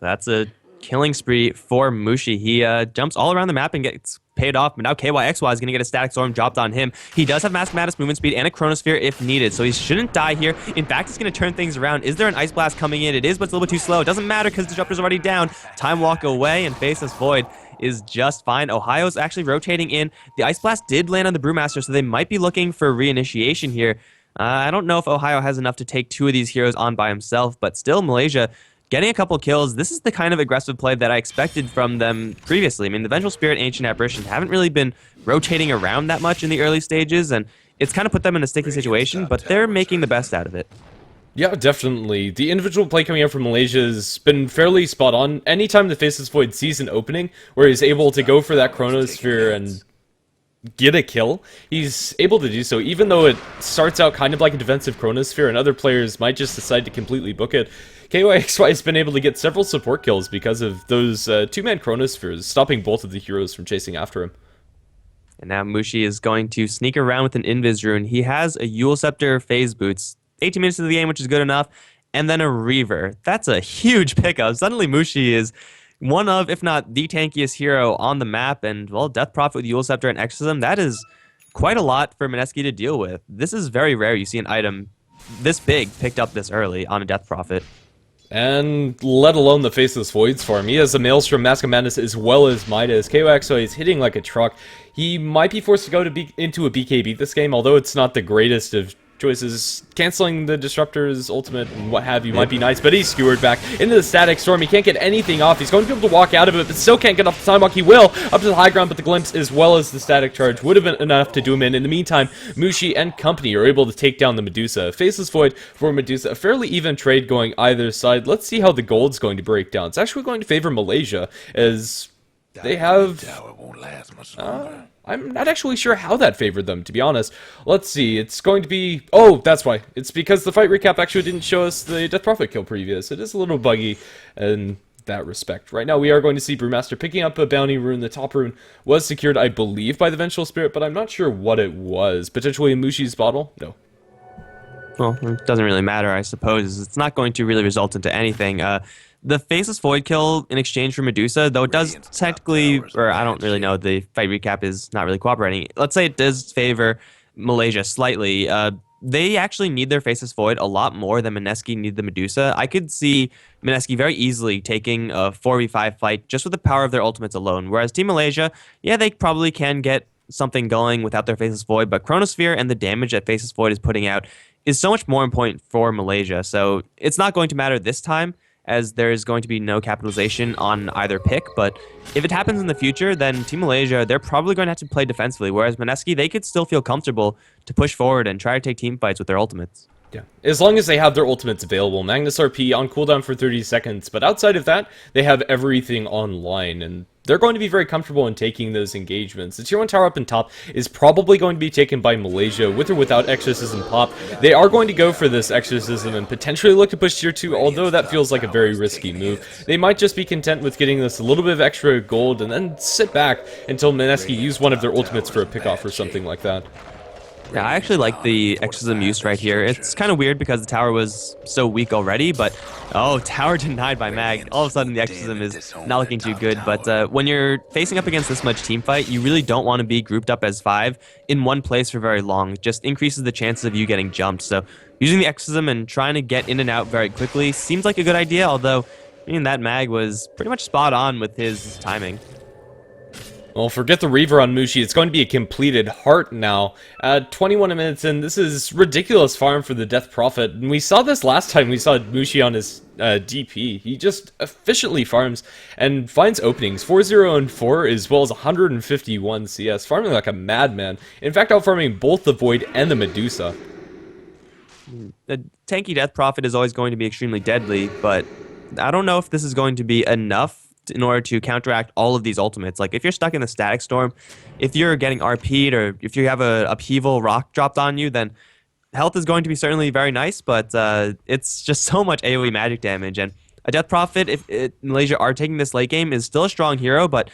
That's a killing spree for Mushi. He jumps all around the map and gets paid off, but now KYXY is going to get a Static Storm dropped on him. He does have Mask Madness movement speed and a Chronosphere if needed, so he shouldn't die here. In fact, it's going to turn things around. Is there an Ice Blast coming in? It is, but it's a little bit too slow. It doesn't matter because the Disruptor's already down. Time Walk away, and Faceless Void is just fine. Ohio's actually rotating in. The Ice Blast did land on the Brewmaster, so they might be looking for reinitiation here. I don't know if Ohio has enough to take 2 of these heroes on by himself, but still, Malaysia getting a couple kills. This is the kind of aggressive play that I expected from them previously. I mean, the Vengeful Spirit and Ancient Apparition haven't really been rotating around that much in the early stages, and it's kind of put them in a sticky situation, but they're making the best out of it. Yeah, definitely. The individual play coming out from Malaysia has been fairly spot on. Anytime the Faceless Void sees an opening where he's able to go for that Chronosphere and get a kill, he's able to do so, even though it starts out kind of like a defensive Chronosphere and other players might just decide to completely book it. KYXY has been able to get several support kills because of those 2-man Chronospheres, stopping both of the heroes from chasing after him. And now Mushi is going to sneak around with an Invis Rune. He has a Kiilstofte Phase Boots, 18 minutes of the game, which is good enough, and then a Reaver. That's a huge pickup. Suddenly Mushi is one of, if not the tankiest hero on the map, and, well, Death Prophet with Kiilstofte and Exorcism, that is quite a lot for Mineski to deal with. This is very rare you see an item this big picked up this early on a Death Prophet. And let alone the Faceless Voids farm. He has a Maelstrom, Mask of Madness, as well as Midas. KYXY is hitting like a truck. He might be forced to go into a BKB this game, although it's not the greatest of choices. Canceling the Disruptor's ultimate and what have you might be nice, but he's skewered back into the Static Storm. He can't get anything off. He's going to be able to walk out of it, but still can't get off the Time Walk. He will, up to the high ground, but the Glimpse as well as the Static Charge would have been enough to do him in. In the meantime, Mushi and company are able to take down the Medusa. Faceless Void for Medusa. A fairly even trade going either side. Let's see how the gold's going to break down. It's actually going to favor Malaysia, as they have... I'm not actually sure how that favored them, to be honest. Let's see, it's going to be... Oh, that's why. It's because the fight recap actually didn't show us the Death Prophet kill previous. It is a little buggy in that respect. Right now, we are going to see Brewmaster picking up a bounty rune. The top rune was secured, I believe, by the Vengeful Spirit, but I'm not sure what it was. Potentially in Mushi's bottle? No. Well, it doesn't really matter, I suppose. It's not going to really result into anything. The Faceless Void kill in exchange for Medusa, though it does technically, or I don't really know, the fight recap is not really cooperating. Let's say it does favor Malaysia slightly. They actually need their Faceless Void a lot more than Mineski need the Medusa. I could see Mineski very easily taking a 4v5 fight just with the power of their ultimates alone. Whereas Team Malaysia, yeah, they probably can get something going without their Faceless Void, but Chronosphere and the damage that Faceless Void is putting out is so much more important for Malaysia. So it's not going to matter this time. as there is going to be no capitalization on either pick. But if it happens in the future, then Team Malaysia, they're probably going to have to play defensively, whereas Mineski, they could still feel comfortable to push forward and try to take team fights with their ultimates. Yeah, as long as they have their ultimates available. Magnus RP on cooldown for 30 seconds, but outside of that, they have everything online, and they're going to be very comfortable in taking those engagements. The tier 1 tower up in top is probably going to be taken by Malaysia, with or without Exorcism pop. They are going to go for this Exorcism and potentially look to push tier 2, although that feels like a very risky move. They might just be content with getting this a little bit of extra gold and then sit back until Mineski use one of their ultimates for a pickoff or something like that. Yeah, I actually like the Exorcism use right here. It's kind of weird because the tower was so weak already, but oh, tower denied by Mag. All of a sudden, the Exorcism is not looking too good. But when you're facing up against this much team fight, you really don't want to be grouped up as 5 in one place for very long. It just increases the chances of you getting jumped. So using the Exorcism and trying to get in and out very quickly seems like a good idea, although that Mag was pretty much spot on with his timing. Well, forget the Reaver on Mushi. It's going to be a completed heart now. 21 minutes in, this is ridiculous farm for the Death Prophet. And we saw this last time we saw Mushi on his DP. He just efficiently farms and finds openings. 4-0 and 4 as well as 151 CS. Farming like a madman. In fact, outfarming both the Void and the Medusa. The tanky Death Prophet is always going to be extremely deadly, but I don't know if this is going to be enough in order to counteract all of these ultimates. Like, if you're stuck in the Static Storm, if you're getting RP'd, or if you have a upheaval rock dropped on you, then health is going to be certainly very nice, but it's just so much AoE magic damage. And a Death Prophet, if Malaysia are taking this late game, is still a strong hero, but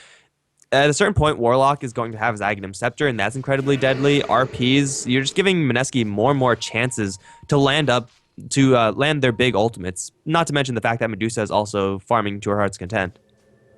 at a certain point, Warlock is going to have his Aghanim Scepter, and that's incredibly deadly. RPs, you're just giving Mineski more and more chances to land their big ultimates, not to mention the fact that Medusa is also farming to her heart's content.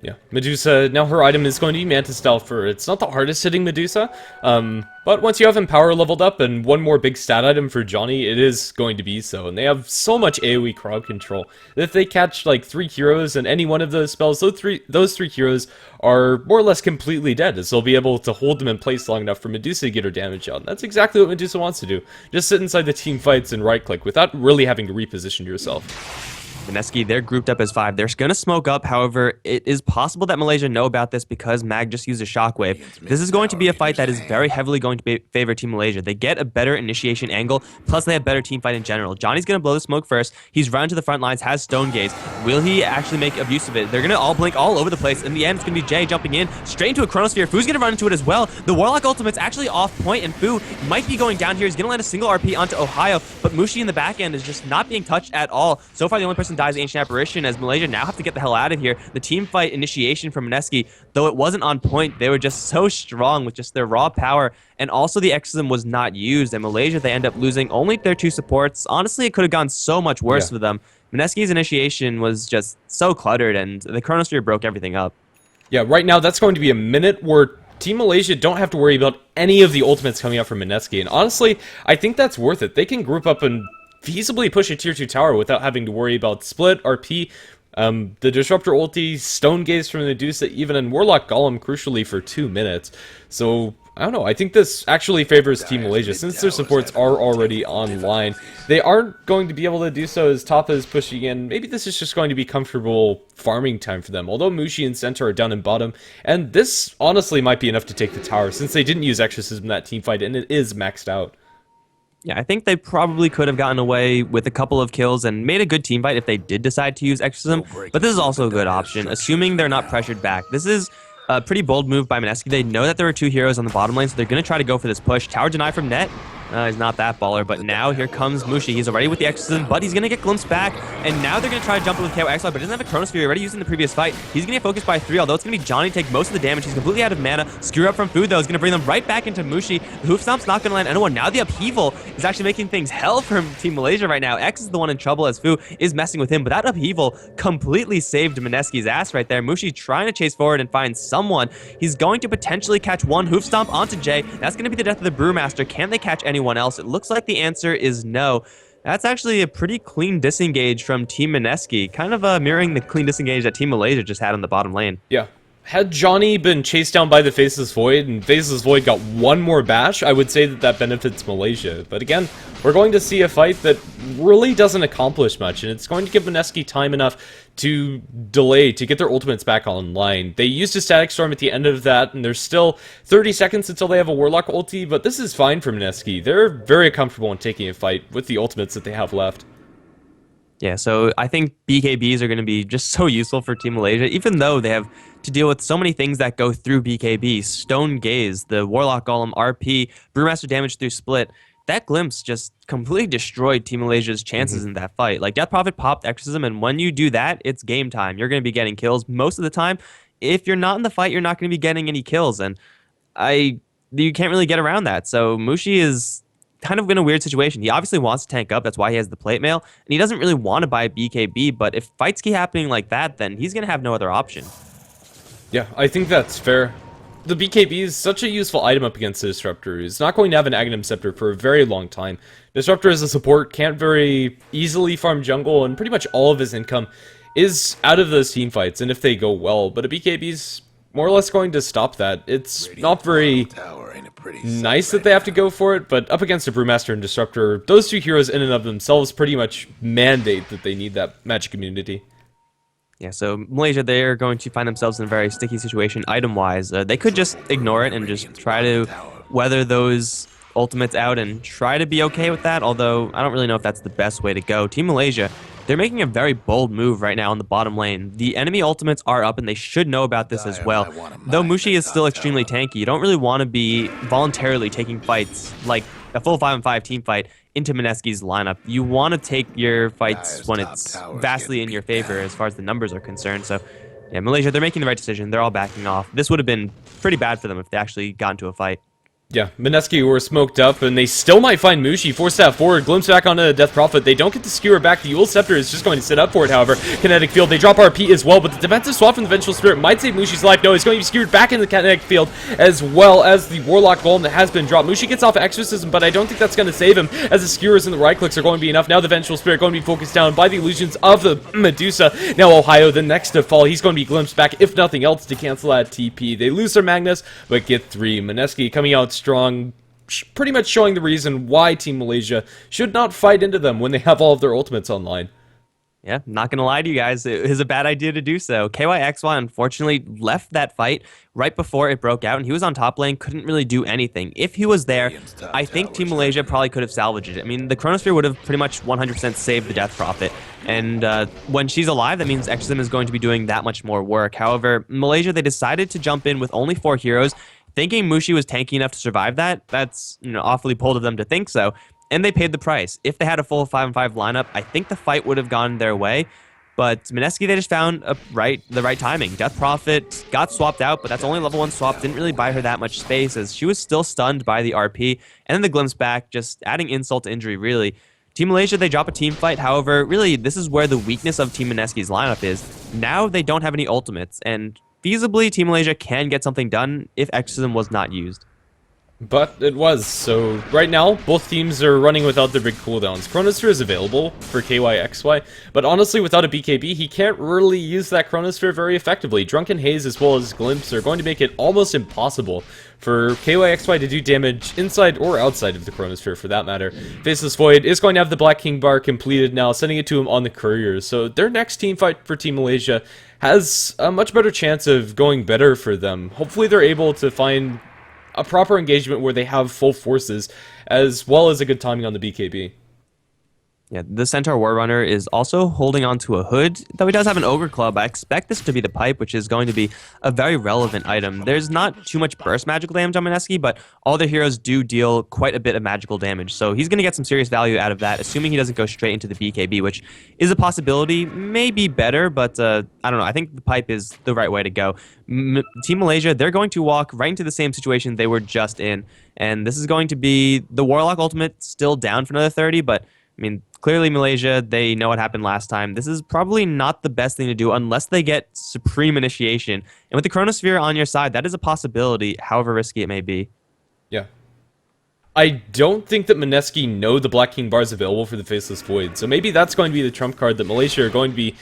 Yeah, Medusa, now her item is going to be Manta Stealth. It's not the hardest hitting Medusa, but once you have Empower leveled up and one more big stat item for Johnny, it is going to be so. And they have so much AoE crowd control that if they catch like 3 heroes and any one of those spells, those three heroes are more or less completely dead, as they'll be able to hold them in place long enough for Medusa to get her damage out. And that's exactly what Medusa wants to do. Just sit inside the team fights and right click without really having to reposition yourself. Mineski, they're grouped up as 5. They're going to smoke up. However, it is possible that Malaysia know about this because Mag just used a Shockwave. This is going to be a fight that is very heavily going to favor Team Malaysia. They get a better initiation angle, plus they have better team fight in general. Johnny's going to blow the smoke first. He's run to the front lines, has Stone Gaze. Will he actually make abuse of it? They're going to all blink all over the place. In the end, it's going to be Jay jumping in straight into a Chronosphere. Fu's going to run into it as well. The Warlock ultimate's actually off point, and Fu might be going down here. He's going to land a single RP onto Ohio, but Mushi in the back end is just not being touched at all. So far, the only person dies is Ancient Apparition, as Malaysia now have to get the hell out of here. The team fight initiation from Mineski, though it wasn't on point, they were just so strong with just their raw power, and also the Exorcism was not used, and Malaysia, they end up losing only their 2 supports. Honestly, it could have gone so much worse for them. Mineski's initiation was just so cluttered, and the Chronosphere broke everything up. Yeah, right now that's going to be a minute where Team Malaysia don't have to worry about any of the ultimates coming out from Mineski, and honestly, I think that's worth it. They can group up and feasibly push a tier 2 tower without having to worry about split, RP, the Disruptor ulti, Stone Gaze from Medusa, even in Warlock Golem, crucially for 2 minutes. So, I don't know, I think this actually favors Team Malaysia, since their supports are already online. They aren't going to be able to do so as top is pushing in. Maybe this is just going to be comfortable farming time for them, although Mushi and Centaur are down in bottom, and this honestly might be enough to take the tower, since they didn't use Exorcism in that team fight, and it is maxed out. Yeah, I think they probably could have gotten away with a couple of kills and made a good team fight if they did decide to use Exorcism, but this is also a good option, assuming they're not pressured back. This is a pretty bold move by Mineski. They know that there are 2 heroes on the bottom lane, so they're going to try to go for this push. Tower deny from net. He's not that baller, but now here comes Mushi. He's already with the Exorcism, but he's going to get glimpsed back, and now they're going to try to jump in with KO Exile, but he doesn't have a Chronosphere already used in the previous fight. He's going to get focused by 3, although it's going to be Johnny take most of the damage. He's completely out of mana. Screw up from Fu, though, is going to bring them right back into Mushi. The Hoof Stomp's not going to land anyone. Now the Upheaval is actually making things hell for Team Malaysia right now. X is the one in trouble as Fu is messing with him, but that Upheaval completely saved Mineski's ass right there. Mushi trying to chase forward and find someone. He's going to potentially catch one Hoof Stomp onto Jay. That's going to be the death of the Brewmaster. Can they catch anyone else? It looks like the answer is no. That's actually a pretty clean disengage from Team Mineski, kind of mirroring the clean disengage that Team Malaysia just had on the bottom lane. Yeah. Had Johnny been chased down by the Faceless Void, and Faceless Void got one more bash, I would say that that benefits Malaysia. But again, we're going to see a fight that really doesn't accomplish much, and it's going to give Mineski time enough to delay, to get their ultimates back online. They used a Static Storm at the end of that, and there's still 30 seconds until they have a Warlock ulti, but this is fine for Mineski. They're very comfortable in taking a fight with the ultimates that they have left. Yeah, so I think BKBs are going to be just so useful for Team Malaysia, even though they have to deal with so many things that go through BKB. Stone Gaze, the Warlock Golem, RP, Brewmaster damage through Split. That glimpse just completely destroyed Team Malaysia's chances in that fight. Like, Death Prophet popped Exorcism, and when you do that, it's game time. You're going to be getting kills most of the time. If you're not in the fight, you're not going to be getting any kills, and you can't really get around that. So Mushi is kind of in a weird situation. He obviously wants to tank up. That's why he has the plate mail, and he doesn't really want to buy BKB, but if fights keep happening like that, then he's going to have no other option. Yeah, I think that's fair. The BKB is such a useful item up against the Disruptor. He's not going to have an Aghanim Scepter for a very long time. Disruptor as a support can't very easily farm jungle, and pretty much all of his income is out of those team fights, and if they go well. But a BKB's more or less going to stop that. It's not very nice that they have to go for it, but up against a Brewmaster and Disruptor, those two heroes in and of themselves pretty much mandate that they need that magic immunity. Yeah, so Malaysia, they're going to find themselves in a very sticky situation item-wise. They could just ignore it and just try to weather those ultimates out and try to be okay with that, although I don't really know if that's the best way to go. Team Malaysia, they're making a very bold move right now in the bottom lane. The enemy ultimates are up, and they should know about this as well. Though Mushi is still extremely tanky, you don't really want to be voluntarily taking fights, like a full 5-on-5 team fight, into Mineski's lineup. You want to take your fights when it's vastly in your favor as far as the numbers are concerned. So, yeah, Malaysia, they're making the right decision. They're all backing off. This would have been pretty bad for them if they actually got into a fight. Yeah, Mineski were smoked up, and they still might find Mushi. Force that forward, glimpse back onto the Death Prophet. They don't get the skewer back. The Yule Scepter is just going to sit up for it, however. Kinetic Field, they drop RP as well, but the defensive swap from the Vengeful Spirit might save Mushi's life. No, he's going to be skewered back in the Kinetic Field, as well as the Warlock Golem that has been dropped. Mushi gets off Exorcism, but I don't think that's going to save him, as the skewers and the right clicks are going to be enough. Now the Vengeful Spirit going to be focused down by the illusions of the Medusa. Now Ohio, the next to fall, he's going to be glimpsed back, if nothing else, to cancel that TP. They lose their Magnus, but get 3. Mineski coming out strong, pretty much showing the reason why Team Malaysia should not fight into them when they have all of their ultimates online. Yeah, not gonna lie to you guys, it was a bad idea to do so. KYXY unfortunately left that fight right before it broke out, and he was on top lane, couldn't really do anything. If he was there, I think Team Malaysia probably could have salvaged it. I mean, the Chronosphere would have pretty much 100% saved the Death Prophet, and when she's alive, that means Exorcism is going to be doing that much more work. However, Malaysia, they decided to jump in with only 4 heroes, thinking Mushi was tanky enough to survive that. That's, awfully bold of them to think so. And they paid the price. If they had a full 5-on-5 lineup, I think the fight would have gone their way. But Mineski, they just found the right timing. Death Prophet got swapped out, but that's only level 1 swap. Didn't really buy her that much space, as she was still stunned by the RP. And then the glimpse back, just adding insult to injury, really. Team Malaysia, they drop a team fight. However, really, this is where the weakness of Team Mineski's lineup is. Now they don't have any ultimates, and feasibly, Team Malaysia can get something done if Exorcism was not used. But it was, so right now, both teams are running without their big cooldowns. Chronosphere is available for KYXY, but honestly, without a BKB, he can't really use that Chronosphere very effectively. Drunken Haze as well as Glimpse are going to make it almost impossible for KYXY to do damage inside or outside of the Chronosphere, for that matter. Faceless Void is going to have the Black King bar completed now, sending it to him on the Courier, so their next team fight for Team Malaysia has a much better chance of going better for them. Hopefully they're able to find a proper engagement where they have full forces, as well as a good timing on the BKB. Yeah, the Centaur Warrunner is also holding on to a hood, though he does have an Ogre Club. I expect this to be the pipe, which is going to be a very relevant item. There's not too much burst magical damage on Mineski, but all the heroes do deal quite a bit of magical damage, so he's going to get some serious value out of that, assuming he doesn't go straight into the BKB, which is a possibility, maybe better, but I don't know. I think the pipe is the right way to go. Team Malaysia, they're going to walk right into the same situation they were just in, and this is going to be the Warlock ultimate still down for another 30, but I mean, clearly Malaysia, they know what happened last time. This is probably not the best thing to do unless they get Supreme Initiation. And with the Chronosphere on your side, that is a possibility, however risky it may be. Yeah. I don't think that Mineski know the Black King bar is available for the Faceless Void, so maybe that's going to be the trump card that Malaysia are going to be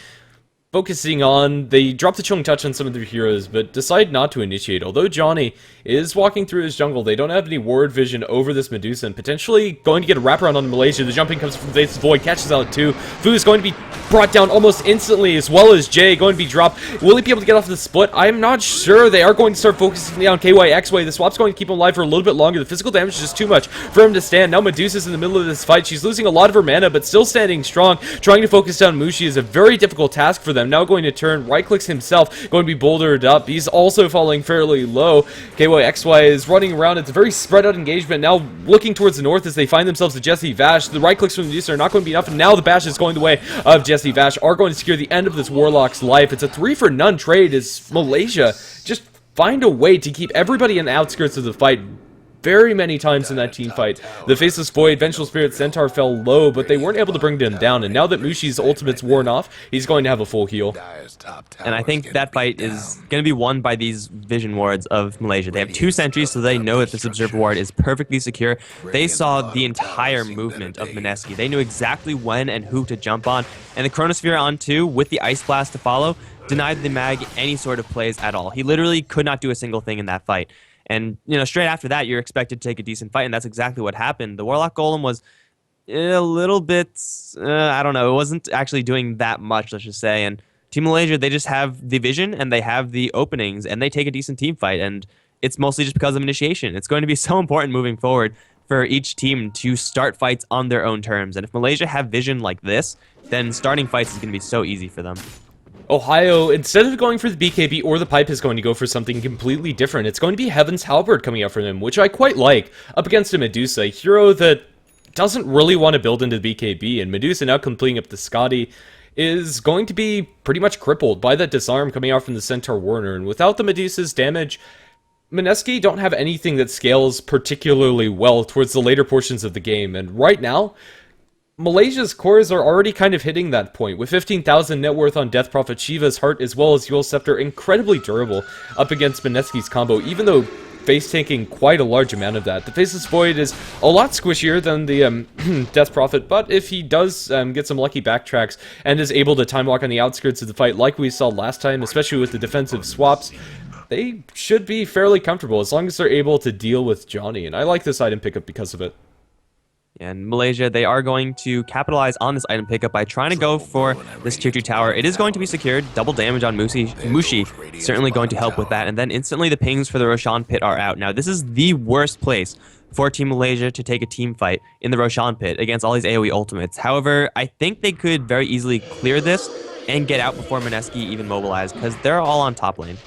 focusing on. They drop the Chilling Touch on some of their heroes, but decide not to initiate. Although Johnny is walking through his jungle, they don't have any ward vision over this Medusa, and potentially going to get a wraparound on Malaysia. The jumping comes from Faceless Void, catches out 2. Fu is going to be brought down almost instantly, as well as Jay going to be dropped. Will he be able to get off the split? I'm not sure. They are going to start focusing on KYXY. The swap's going to keep him alive for a little bit longer. The physical damage is just too much for him to stand. Now Medusa's in the middle of this fight. She's losing a lot of her mana, but still standing strong. Trying to focus down Mushi is a very difficult task for them. Now going to turn, right-clicks himself, going to be bouldered up. He's also falling fairly low. KYXY is running around. It's a very spread out engagement. Now looking towards the north as they find themselves to Jesse Vash. The right-clicks from Medusa are not going to be enough, and now the bash is going the way of Jesse Vash. Are going to secure the end of this Warlock's life. It's a 3-for-none trade as Malaysia just find a way to keep everybody in the outskirts of the fight very many times in that team fight. The Faceless Void, Vengeful Spirit, Centaur fell low, but they weren't able to bring them down, and now that Mushi's ultimate's worn off, he's going to have a full heal. And I think that fight is going to be won by these vision wards of Malaysia. They have 2 sentries, so they know that this observer ward is perfectly secure. They saw the entire movement of Mineski. They knew exactly when and who to jump on, and the Chronosphere on 2, with the Ice Blast to follow, denied the Mag any sort of plays at all. He literally could not do a single thing in that fight. And, you know, straight after that, you're expected to take a decent fight, and that's exactly what happened. The Warlock Golem was a little bit, I don't know, it wasn't actually doing that much, let's just say. And Team Malaysia, they just have the vision, and they have the openings, and they take a decent team fight. And it's mostly just because of initiation. It's going to be so important moving forward for each team to start fights on their own terms. And if Malaysia have vision like this, then starting fights is going to be so easy for them. Ohio, instead of going for the BKB or the pipe, is going to go for something completely different. It's going to be Heaven's Halberd coming out from him, which I quite like, up against a Medusa, a hero that doesn't really want to build into the BKB, and Medusa now completing up the Scotty is going to be pretty much crippled by that disarm coming out from the Centaur Warner, and without the Medusa's damage, Mineski don't have anything that scales particularly well towards the later portions of the game, and right now, Malaysia's cores are already kind of hitting that point, with 15,000 net worth on Death Prophet, Shiva's Heart, as well as Yule Scepter, incredibly durable up against Mineski's combo, even though face-tanking quite a large amount of that. The Faceless Void is a lot squishier than the Death Prophet, but if he does get some lucky backtracks and is able to time walk on the outskirts of the fight like we saw last time, especially with the defensive swaps, they should be fairly comfortable as long as they're able to deal with Johnny, and I like this item pickup because of it. And Malaysia, they are going to capitalize on this item pickup by trying to go for this tier 2 tower. It is going to be secured. Double damage on Mushi, certainly going to help with that. And then instantly the pings for the Roshan pit are out. Now, this is the worst place for Team Malaysia to take a team fight in the Roshan pit against all these AoE ultimates. However, I think they could very easily clear this and get out before Mineski even mobilized, because they're all on top lane.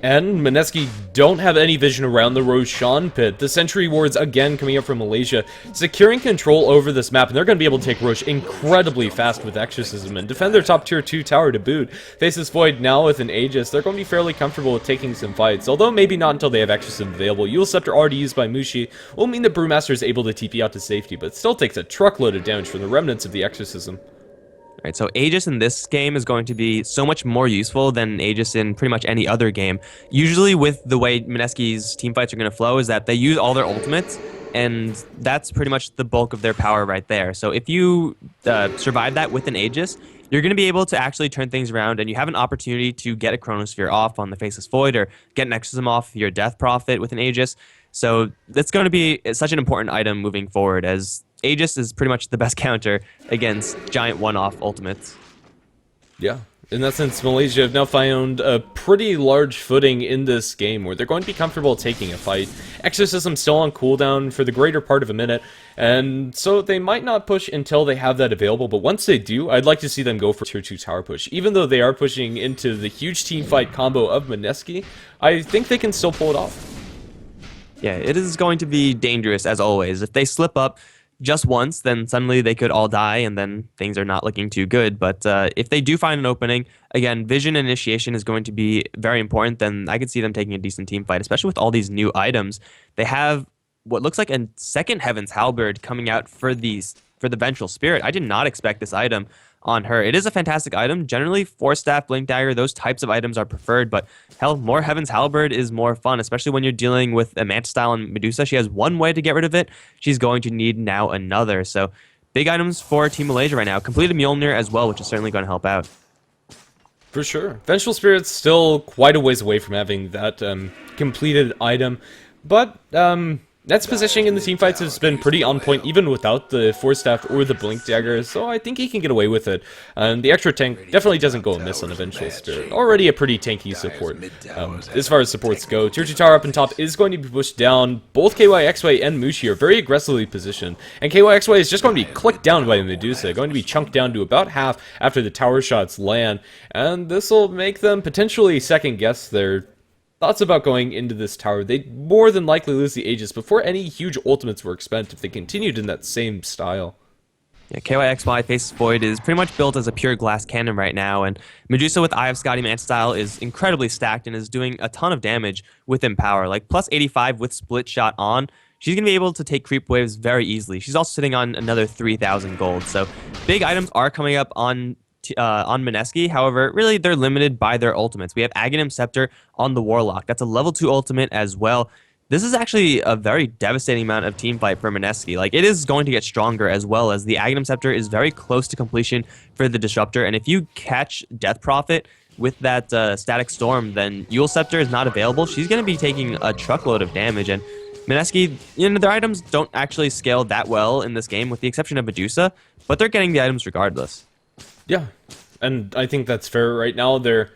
And Mineski don't have any vision around the Roshan pit. The sentry wards again coming up from Malaysia, securing control over this map, and they're going to be able to take Rosh incredibly fast with Exorcism and defend their top tier 2 tower to boot. Faceless Void now with an Aegis, they're going to be fairly comfortable with taking some fights, although maybe not until they have Exorcism available. Yule Scepter already used by Mushi will mean that Brewmaster is able to TP out to safety, but it still takes a truckload of damage from the remnants of the Exorcism. Right, so Aegis in this game is going to be so much more useful than Aegis in pretty much any other game. Usually with the way Mineski's teamfights are going to flow is that they use all their ultimates, and that's pretty much the bulk of their power right there. So if you survive that with an Aegis, you're going to be able to actually turn things around, and you have an opportunity to get a Chronosphere off on the Faceless Void, or get an Exorcism off your Death Prophet with an Aegis. So that's going to be such an important item moving forward, as Aegis is pretty much the best counter against giant one-off ultimates. Yeah, in that sense, Malaysia have now found a pretty large footing in this game where they're going to be comfortable taking a fight. Exorcism still on cooldown for the greater part of a minute, and so they might not push until they have that available, but once they do, I'd like to see them go for tier 2 tower push. Even though they are pushing into the huge team fight combo of Mineski, I think they can still pull it off. Yeah, it is going to be dangerous as always. If they slip up just once, then suddenly they could all die, and then things are not looking too good. But if they do find an opening, again, vision initiation is going to be very important, then I could see them taking a decent team fight, especially with all these new items. They have what looks like a second Heaven's Halberd coming out for the Vengeful Spirit. I did not expect this item on her. It is a fantastic item. Generally, Force Staff, Blink Dagger, those types of items are preferred, but hell, more Heaven's Halberd is more fun, especially when you're dealing with a Manta Style and Medusa. She has one way to get rid of it. She's going to need now another. So big items for Team Malaysia right now. Completed Mjolnir as well, which is certainly going to help out. For sure. Vengeful Spirit's still quite a ways away from having that completed item, but Net's positioning in the team fights has been pretty on point, even without the Force Staff or the Blink Dagger, so I think he can get away with it. And the extra tank definitely doesn't go amiss on Eventual Spirit. Already a pretty tanky support. As far as supports go, Tier 2 Tower up on top is going to be pushed down. Both KYXY and Mushi are very aggressively positioned, and KYXY is just going to be clicked down by Medusa, going to be chunked down to about half after the tower shots land, and this will make them potentially second guess their thoughts about going into this tower. They'd more than likely lose the Aegis before any huge ultimates were spent if they continued in that same style. Yeah, KYXY Faces Void is pretty much built as a pure glass cannon right now, and Medusa with Eye of Scotty Man style is incredibly stacked and is doing a ton of damage with Empower. Like plus 85 with Split Shot on, she's going to be able to take creep waves very easily. She's also sitting on another 3,000 gold, so big items are coming up on Mineski. However, really they're limited by their ultimates. We have Aghanim Scepter on the Warlock. That's a level 2 ultimate as well. This is actually a very devastating amount of team fight for Mineski. Like, it is going to get stronger as well, as the Aghanim Scepter is very close to completion for the Disruptor, and if you catch Death Prophet with that Static Storm, then Yule Scepter is not available. She's going to be taking a truckload of damage, and Mineski, you know, their items don't actually scale that well in this game, with the exception of Medusa, but they're getting the items regardless. Yeah, and I think that's fair. Right now, they're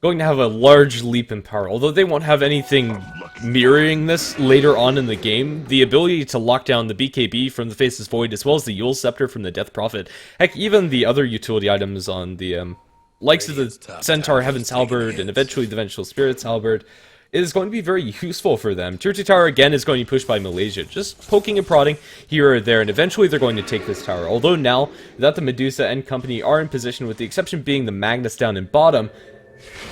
going to have a large leap in power. Although they won't have anything mirroring this later on in the game, the ability to lock down the BKB from the Faceless Void, as well as the Yule Scepter from the Death Prophet, heck, even the other utility items on the likes of the Centaur Heaven's Halberd and eventually the Vengeful Spirit's Halberd, is going to be very useful for them. Tier 2 tower again is going to be pushed by Malaysia, just poking and prodding here or there, and eventually they're going to take this tower. Although now that the Medusa and company are in position, with the exception being the Magnus down in bottom,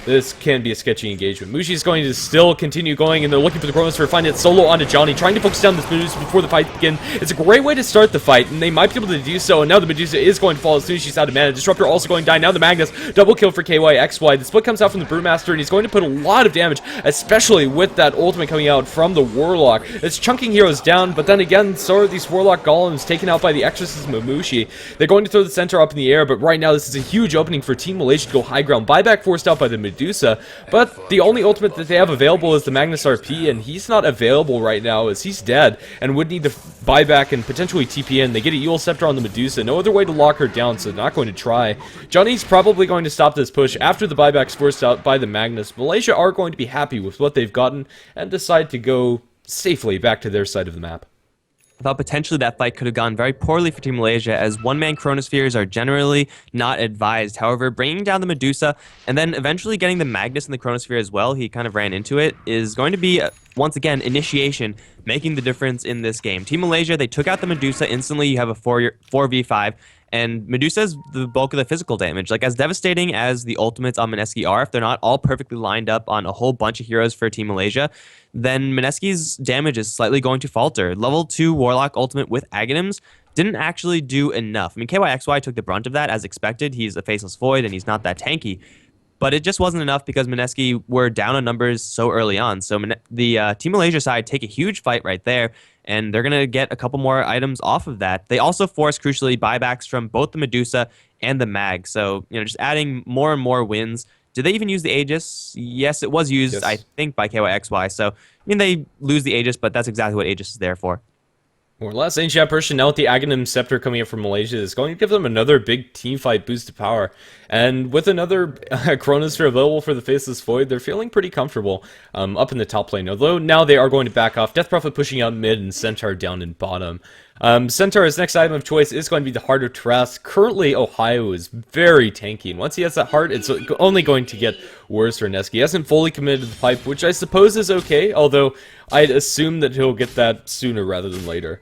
this can be a sketchy engagement. Mushi is going to still continue going, and they're looking for the Chronosphere, find it solo onto Johnny, trying to focus down this Medusa before the fight begins. It's a great way to start the fight, and they might be able to do so, and now the Medusa is going to fall as soon as she's out of mana. Disruptor also going to die. Now the Magnus, double kill for KYXY. The split comes out from the Brewmaster, and he's going to put a lot of damage, especially with that ultimate coming out from the Warlock. It's chunking heroes down, but then again, so are these Warlock Golems taken out by the Exorcism of Mushi. They're going to throw the Centaur up in the air, but right now this is a huge opening for Team Malaysia to go high ground. Buyback forced out by the Medusa, but the only ultimate that they have available is the Magnus RP, and he's not available right now as he's dead and would need to buy back and potentially TP in. They get a Yule Scepter on the Medusa, no other way to lock her down, so they're not going to try. Johnny's probably going to stop this push after the buyback's forced out by the Magnus. Malaysia are going to be happy with what they've gotten and decide to go safely back to their side of the map. I thought potentially that fight could have gone very poorly for Team Malaysia, as one-man Chronospheres are generally not advised. However, bringing down the Medusa and then eventually getting the Magnus in the Chronosphere as well, he kind of ran into it, is going to be, once again, initiation, making the difference in this game. Team Malaysia, they took out the Medusa instantly. You have a 4v5, and Medusa is the bulk of the physical damage. Like, as devastating as the ultimates on Mineski are, if they're not all perfectly lined up on a whole bunch of heroes for Team Malaysia, then Mineski's damage is slightly going to falter. Level 2 Warlock ultimate with Aghanims didn't actually do enough. I mean, KYXY took the brunt of that as expected. He's a Faceless Void, and he's not that tanky. But it just wasn't enough because Mineski were down on numbers so early on. So the Team Malaysia side take a huge fight right there, and they're going to get a couple more items off of that. They also force, crucially, buybacks from both the Medusa and the Mag. So, you know, just adding more and more wins. Did they even use the Aegis? Yes, it was used, yes, I think, by KYXY. So, I mean, they lose the Aegis, but that's exactly what Aegis is there for. More or less, Ancient Persian, now with the Aghanim Scepter coming in from Malaysia, is going to give them another big team fight boost of power. And with another Chronosphere available for the Faceless Void, they're feeling pretty comfortable up in the top lane. Although now they are going to back off. Death Prophet pushing out mid and Centaur down in bottom. Centaur's next item of choice is going to be the Heart of Trask. Currently, Ohio is very tanky, and once he has that heart, it's only going to get worse for Mineski. He hasn't fully committed to the pipe, which I suppose is okay, although I'd assume that he'll get that sooner rather than later.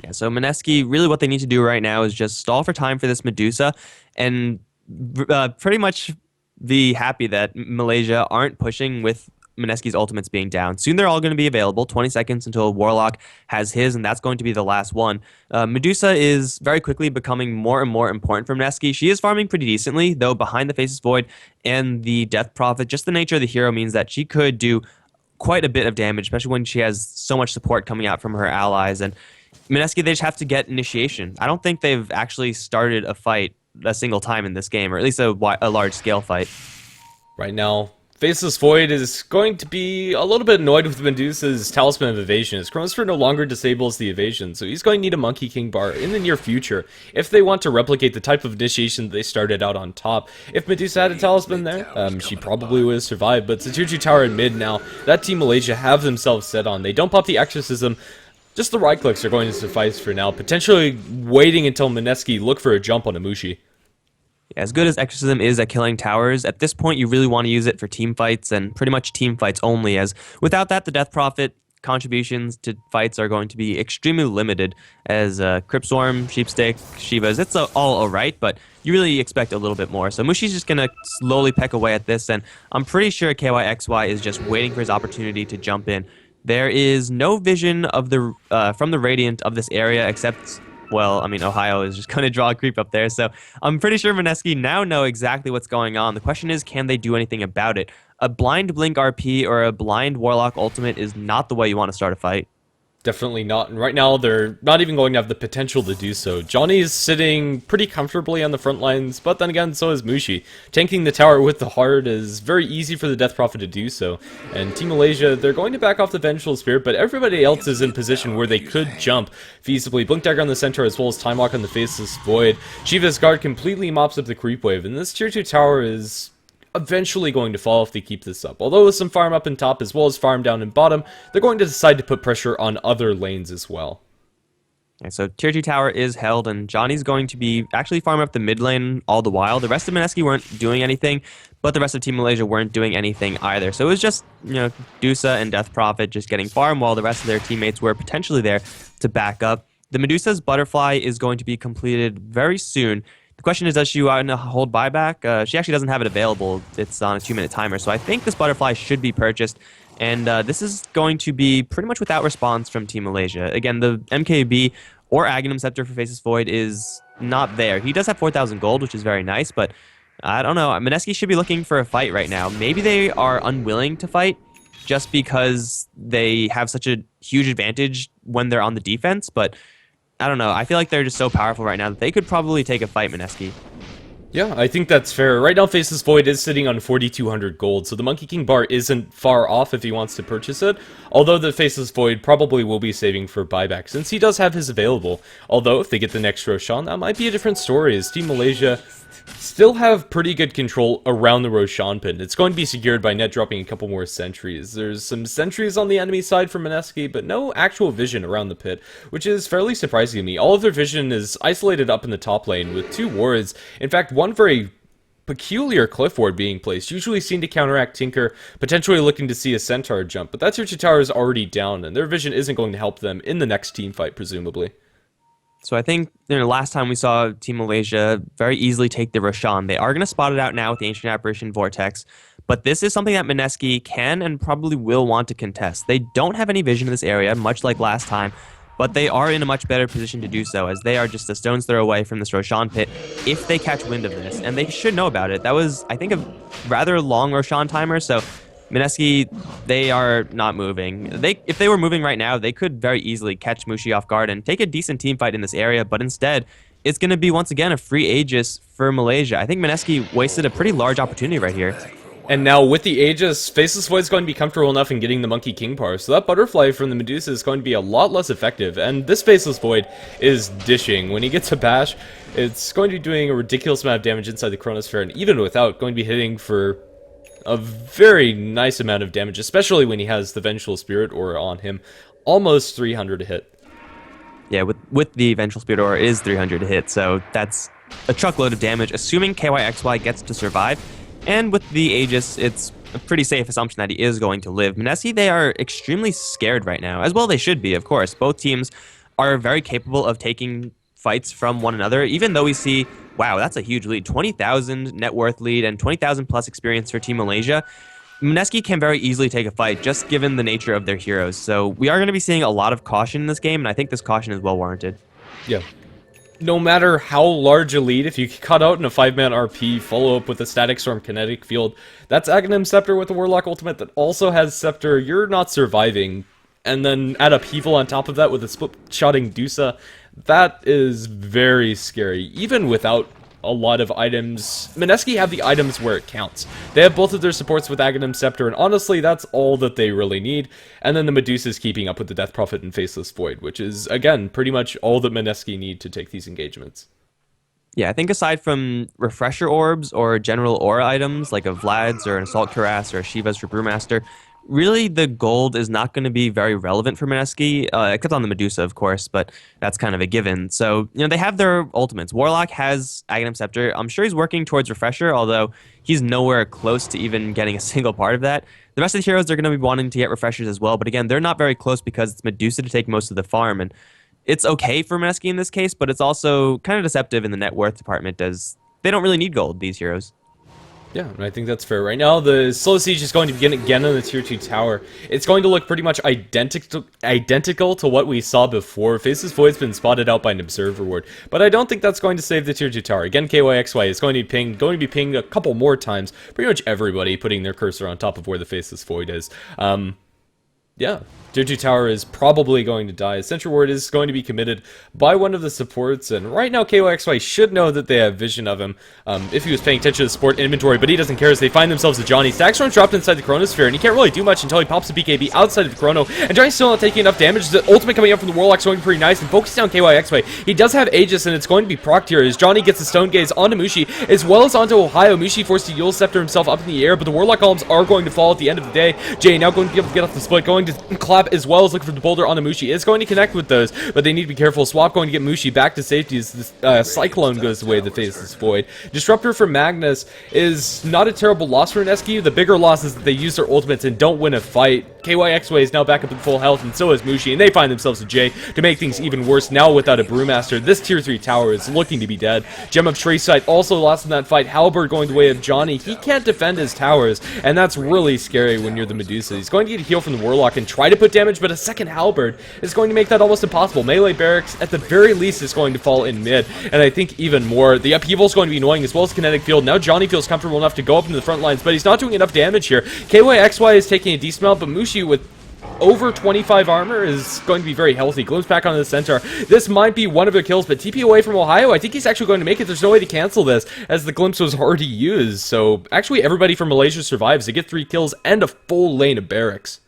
Yeah, so Mineski, really what they need to do right now is just stall for time for this Medusa and pretty much be happy that Malaysia aren't pushing with Mineski's ultimates being down. Soon they're all going to be available, 20 seconds until Warlock has his, and that's going to be the last one. Medusa is very quickly becoming more and more important for Mineski. She is farming pretty decently, though behind the Faceless Void and the Death Prophet, just the nature of the hero means that she could do quite a bit of damage, especially when she has so much support coming out from her allies. And Mineski, they just have to get initiation. I don't think they've actually started a fight a single time in this game, or at least a large-scale fight. Right now, Faceless Void is going to be a little bit annoyed with Medusa's Talisman of Evasion. His Chronosphere no longer disables the evasion, so he's going to need a Monkey King bar in the near future if they want to replicate the type of initiation that they started out on top. If Medusa had a Talisman there, she probably would have survived, but it's a tier 2 tower in mid now that Team Malaysia have themselves set on. They don't pop the Exorcism. Just the right clicks are going to suffice for now, potentially waiting until Mineski look for a jump on Imushi. As good as Exorcism is at killing towers, at this point you really want to use it for team fights, and pretty much team fights only, as without that the Death Prophet contributions to fights are going to be extremely limited, as Crypt Swarm, Sheepstick, Shivas, it's all alright, but you really expect a little bit more. So Mushi's just going to slowly peck away at this, and I'm pretty sure KYXY is just waiting for his opportunity to jump in. There is no vision of the from the Radiant of this area except... well, I mean, Ohio is just going to draw a creep up there, so I'm pretty sure Mineski now know exactly what's going on. The question is, can they do anything about it? A blind Blink RP or a blind Warlock ultimate is not the way you want to start a fight. Definitely not, and right now they're not even going to have the potential to do so. Johnny's sitting pretty comfortably on the front lines, but then again, so is Mushi. Tanking the tower with the Heart is very easy for the Death Prophet to do so, and Team Malaysia, they're going to back off the Vengeful Spirit, but everybody else is in position where they could jump feasibly. Blink Dagger on the center as well as Time Walk on the Faceless Void. Shiva's Guard completely mops up the creep wave, and this tier 2 tower is eventually going to fall if they keep this up. Although with some farm up in top as well as farm down in bottom, they're going to decide to put pressure on other lanes as well. Okay, so tier 2 tower is held, and Johnny's going to be actually farming up the mid lane all the while. The rest of Mineski weren't doing anything, but the rest of Team Malaysia weren't doing anything either. So it was just, you know, Dusa and Death Prophet just getting farm while the rest of their teammates were potentially there to back up. The Medusa's Butterfly is going to be completed very soon. The question is, does she want to hold buyback? She actually doesn't have it available. It's on a 2-minute timer, so I think this Butterfly should be purchased. And this is going to be pretty much without response from Team Malaysia. Again, the MKB or Aghanim Scepter for Faceless Void is not there. He does have 4,000 gold, which is very nice, but I don't know. Mineski should be looking for a fight right now. Maybe they are unwilling to fight just because they have such a huge advantage when they're on the defense, but I don't know. I feel like they're just so powerful right now that they could probably take a fight, Mineski. Yeah, I think that's fair. Right now, Faceless Void is sitting on 4,200 gold, so the Monkey King bar isn't far off if he wants to purchase it, although the Faceless Void probably will be saving for buyback, since he does have his available. Although, if they get the next Roshan, that might be a different story, as Team Malaysia still have pretty good control around the Roshan pit. It's going to be secured by net dropping a couple more sentries. There's some sentries on the enemy side for Mineski, but no actual vision around the pit, which is fairly surprising to me. All of their vision is isolated up in the top lane with 2 wards. In fact, one very peculiar cliff ward being placed, usually seen to counteract Tinker, potentially looking to see a Centaur jump, but that tier 2 tower is already down, and their vision isn't going to help them in the next team fight, presumably. So I think, you know, last time we saw Team Malaysia very easily take the Roshan. They are going to spot it out now with the Ancient Apparition Vortex, but this is something that Mineski can and probably will want to contest. They don't have any vision in this area, much like last time, but they are in a much better position to do so, as they are just a stone's throw away from this Roshan pit if they catch wind of this, and they should know about it. That was, I think, a rather long Roshan timer, so Mineski, they are not moving. If they were moving right now, they could very easily catch Mushi off guard and take a decent team fight in this area, but instead, it's going to be, once again, a free Aegis for Malaysia. I think Mineski wasted a pretty large opportunity right here. And now, with the Aegis, Faceless Void is going to be comfortable enough in getting the Monkey King par, so that Butterfly from the Medusa is going to be a lot less effective, and this Faceless Void is dishing. When he gets a bash, it's going to be doing a ridiculous amount of damage inside the Chronosphere, and even without, going to be hitting for a very nice amount of damage, especially when he has the Vengeful Spirit Aura on him. Almost 300 to hit. Yeah, with the Vengeful Spirit Aura is 300 to hit, so that's a truckload of damage, assuming KYXY gets to survive. And with the Aegis, it's a pretty safe assumption that he is going to live. Mineski, they are extremely scared right now, as well they should be, of course. Both teams are very capable of taking fights from one another, even though we see, wow, that's a huge lead. 20,000 net worth lead and 20,000 plus experience for Team Malaysia. Mineski can very easily take a fight, just given the nature of their heroes. So we are going to be seeing a lot of caution in this game, and I think this caution is well warranted. Yeah. No matter how large a lead, if you cut out in a 5-man RP, follow up with a Static Storm Kinetic Field, that's Aghanim Scepter with the Warlock Ultimate that also has Scepter, you're not surviving. And then add Upheaval on top of that with a split-shotting Dusa, that is very scary, even without a lot of items. Mineski have the items where it counts. They have both of their supports with Aghanim Scepter, and honestly, that's all that they really need. And then the Medusa's keeping up with the Death Prophet and Faceless Void, which is, again, pretty much all that Mineski need to take these engagements. Yeah, I think aside from refresher orbs or general aura items like a Vlad's or an Assault Cuirass or a Shiva's for Brewmaster, really the gold is not going to be very relevant for Mineski, except on the Medusa, of course, but that's kind of a given. So, they have their ultimates. Warlock has Aghanim Scepter. I'm sure he's working towards refresher, although he's nowhere close to even getting a single part of that. The rest of the heroes are going to be wanting to get refreshers as well, but again, they're not very close because it's Medusa to take most of the farm, and it's okay for Mineski in this case, but it's also kind of deceptive in the net worth department as they don't really need gold, these heroes. Yeah, and I think that's fair. Right now, the slow siege is going to begin again on the tier 2 tower. It's going to look pretty much identical to what we saw before. Faceless Void's been spotted out by an observer ward, but I don't think that's going to save the tier 2 tower. Again, KYXY is going to be pinged a couple more times. Pretty much everybody putting their cursor on top of where the Faceless Void is. Yeah, tier 2 tower is probably going to die. Sentry Ward is going to be committed by one of the supports, and right now KYXY should know that they have vision of him if he was paying attention to the support inventory, but he doesn't care as they find themselves a Johnny. Stack's dropped inside the Chronosphere, and he can't really do much until he pops a BKB outside of the Chrono, and Johnny's still not taking enough damage. The ultimate coming up from the Warlock's going pretty nice, and focus down KYXY. He does have Aegis, and it's going to be procced here as Johnny gets the Stone Gaze onto Mushi, as well as onto Ohio. Mushi forced to Yule Scepter himself up in the air, but the Warlock columns are going to fall at the end of the day. Jay now going to be able to get off the split, going to clap as well as looking for the boulder on the Mushi. It's going to connect with those, but they need to be careful. Swap going to get Mushi back to safety as this Cyclone goes away the Faceless Void. Disruptor for Magnus is not a terrible loss for Mineski. The bigger loss is that they use their ultimates and don't win a fight. KYXY is now back up at full health, and so is Mushi, and they find themselves a J to make things even worse now without a Brewmaster. This tier 3 tower is looking to be dead. Gem of Trace Sight also lost in that fight. Halberd going the way of Johnny. He can't defend his towers, and that's really scary when you're the Medusa. He's going to get a heal from the Warlock and try to put damage, but a second Halberd is going to make that almost impossible. Melee Barracks, at the very least, is going to fall in mid, and I think even more. The upheaval is going to be annoying, as well as Kinetic Field. Now Johnny feels comfortable enough to go up into the front lines, but he's not doing enough damage here. KYXY is taking a decent amount, but Mushi with over 25 armor is going to be very healthy. Glimpse back onto the Centaur. This might be one of their kills, but TP away from Ohio. I think he's actually going to make it. There's no way to cancel this, as the Glimpse was already used. So, actually, everybody from Malaysia survives. They get 3 kills and a full lane of barracks.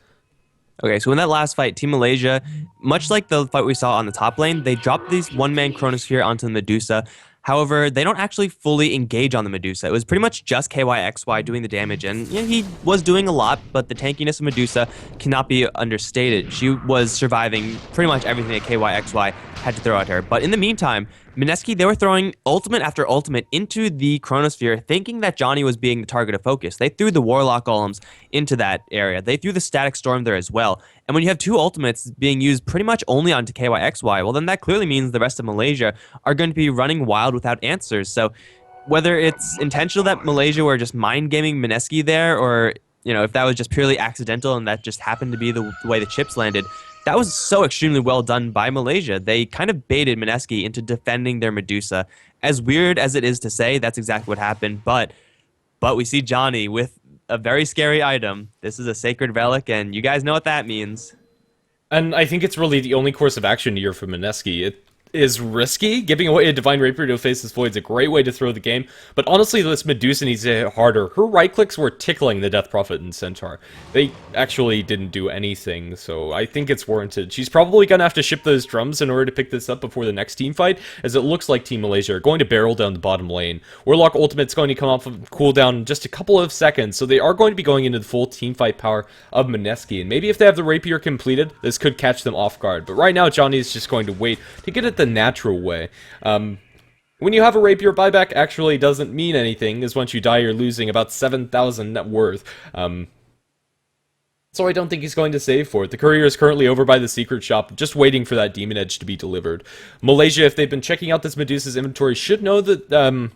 Okay, so in that last fight, Team Malaysia, much like the fight we saw on the top lane, they dropped these one-man Chronosphere onto the Medusa. However, they don't actually fully engage on the Medusa. It was pretty much just KYXY doing the damage, and he was doing a lot, but the tankiness of Medusa cannot be understated. She was surviving pretty much everything that KYXY had to throw at her. But in the meantime, Mineski, they were throwing ultimate after ultimate into the Chronosphere, thinking that Johnny was being the target of focus. They threw the Warlock Golems into that area. They threw the Static Storm there as well. And when you have 2 ultimates being used pretty much only onto KYXY, well, then that clearly means the rest of Malaysia are going to be running wild without answers. So whether it's intentional that Malaysia were just mind-gaming Mineski there, or if that was just purely accidental and that just happened to be the way the chips landed, that was so extremely well done by Malaysia. They kind of baited Mineski into defending their Medusa. As weird as it is to say, that's exactly what happened. But we see Johnny with a very scary item. This is a Sacred Relic, and you guys know what that means. And I think it's really the only course of action here for Mineski. It is risky. Giving away a Divine Rapier to a Faceless Void is a great way to throw the game, but honestly, this Medusa needs to hit harder. Her right clicks were tickling the Death Prophet and Centaur. They actually didn't do anything, so I think it's warranted. She's probably gonna have to ship those drums in order to pick this up before the next team fight, as it looks like Team Malaysia are going to barrel down the bottom lane. Warlock Ultimate's going to come off of cooldown in just a couple of seconds, so they are going to be going into the full team fight power of Mineski, and maybe if they have the Rapier completed, this could catch them off guard. But right now, Johnny is just going to wait to get it the natural way. When you have a Rapier, buyback actually doesn't mean anything, as once you die, you're losing about 7,000 net worth. So I don't think he's going to save for it. The courier is currently over by the secret shop, just waiting for that Demon Edge to be delivered. Malaysia, if they've been checking out this Medusa's inventory, should know that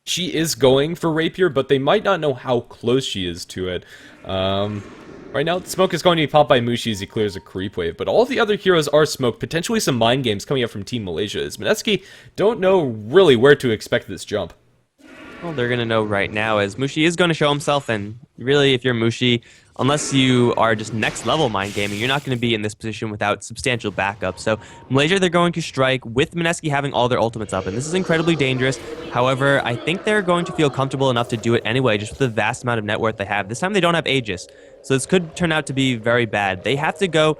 she is going for Rapier, but they might not know how close she is to it. Right now, the smoke is going to be popped by Mushi as he clears a creep wave, but all the other heroes are smoked. Potentially some mind games coming up from Team Malaysia, as Mineski don't know really where to expect this jump. Well, they're going to know right now as Mushi is going to show himself, and really, if you're Mushi, unless you are just next level mind gaming, you're not going to be in this position without substantial backup. So Malaysia, they're going to strike with Mineski having all their ultimates up, and this is incredibly dangerous. However, I think they're going to feel comfortable enough to do it anyway, just with the vast amount of net worth they have. This time they don't have Aegis, so this could turn out to be very bad. They have to go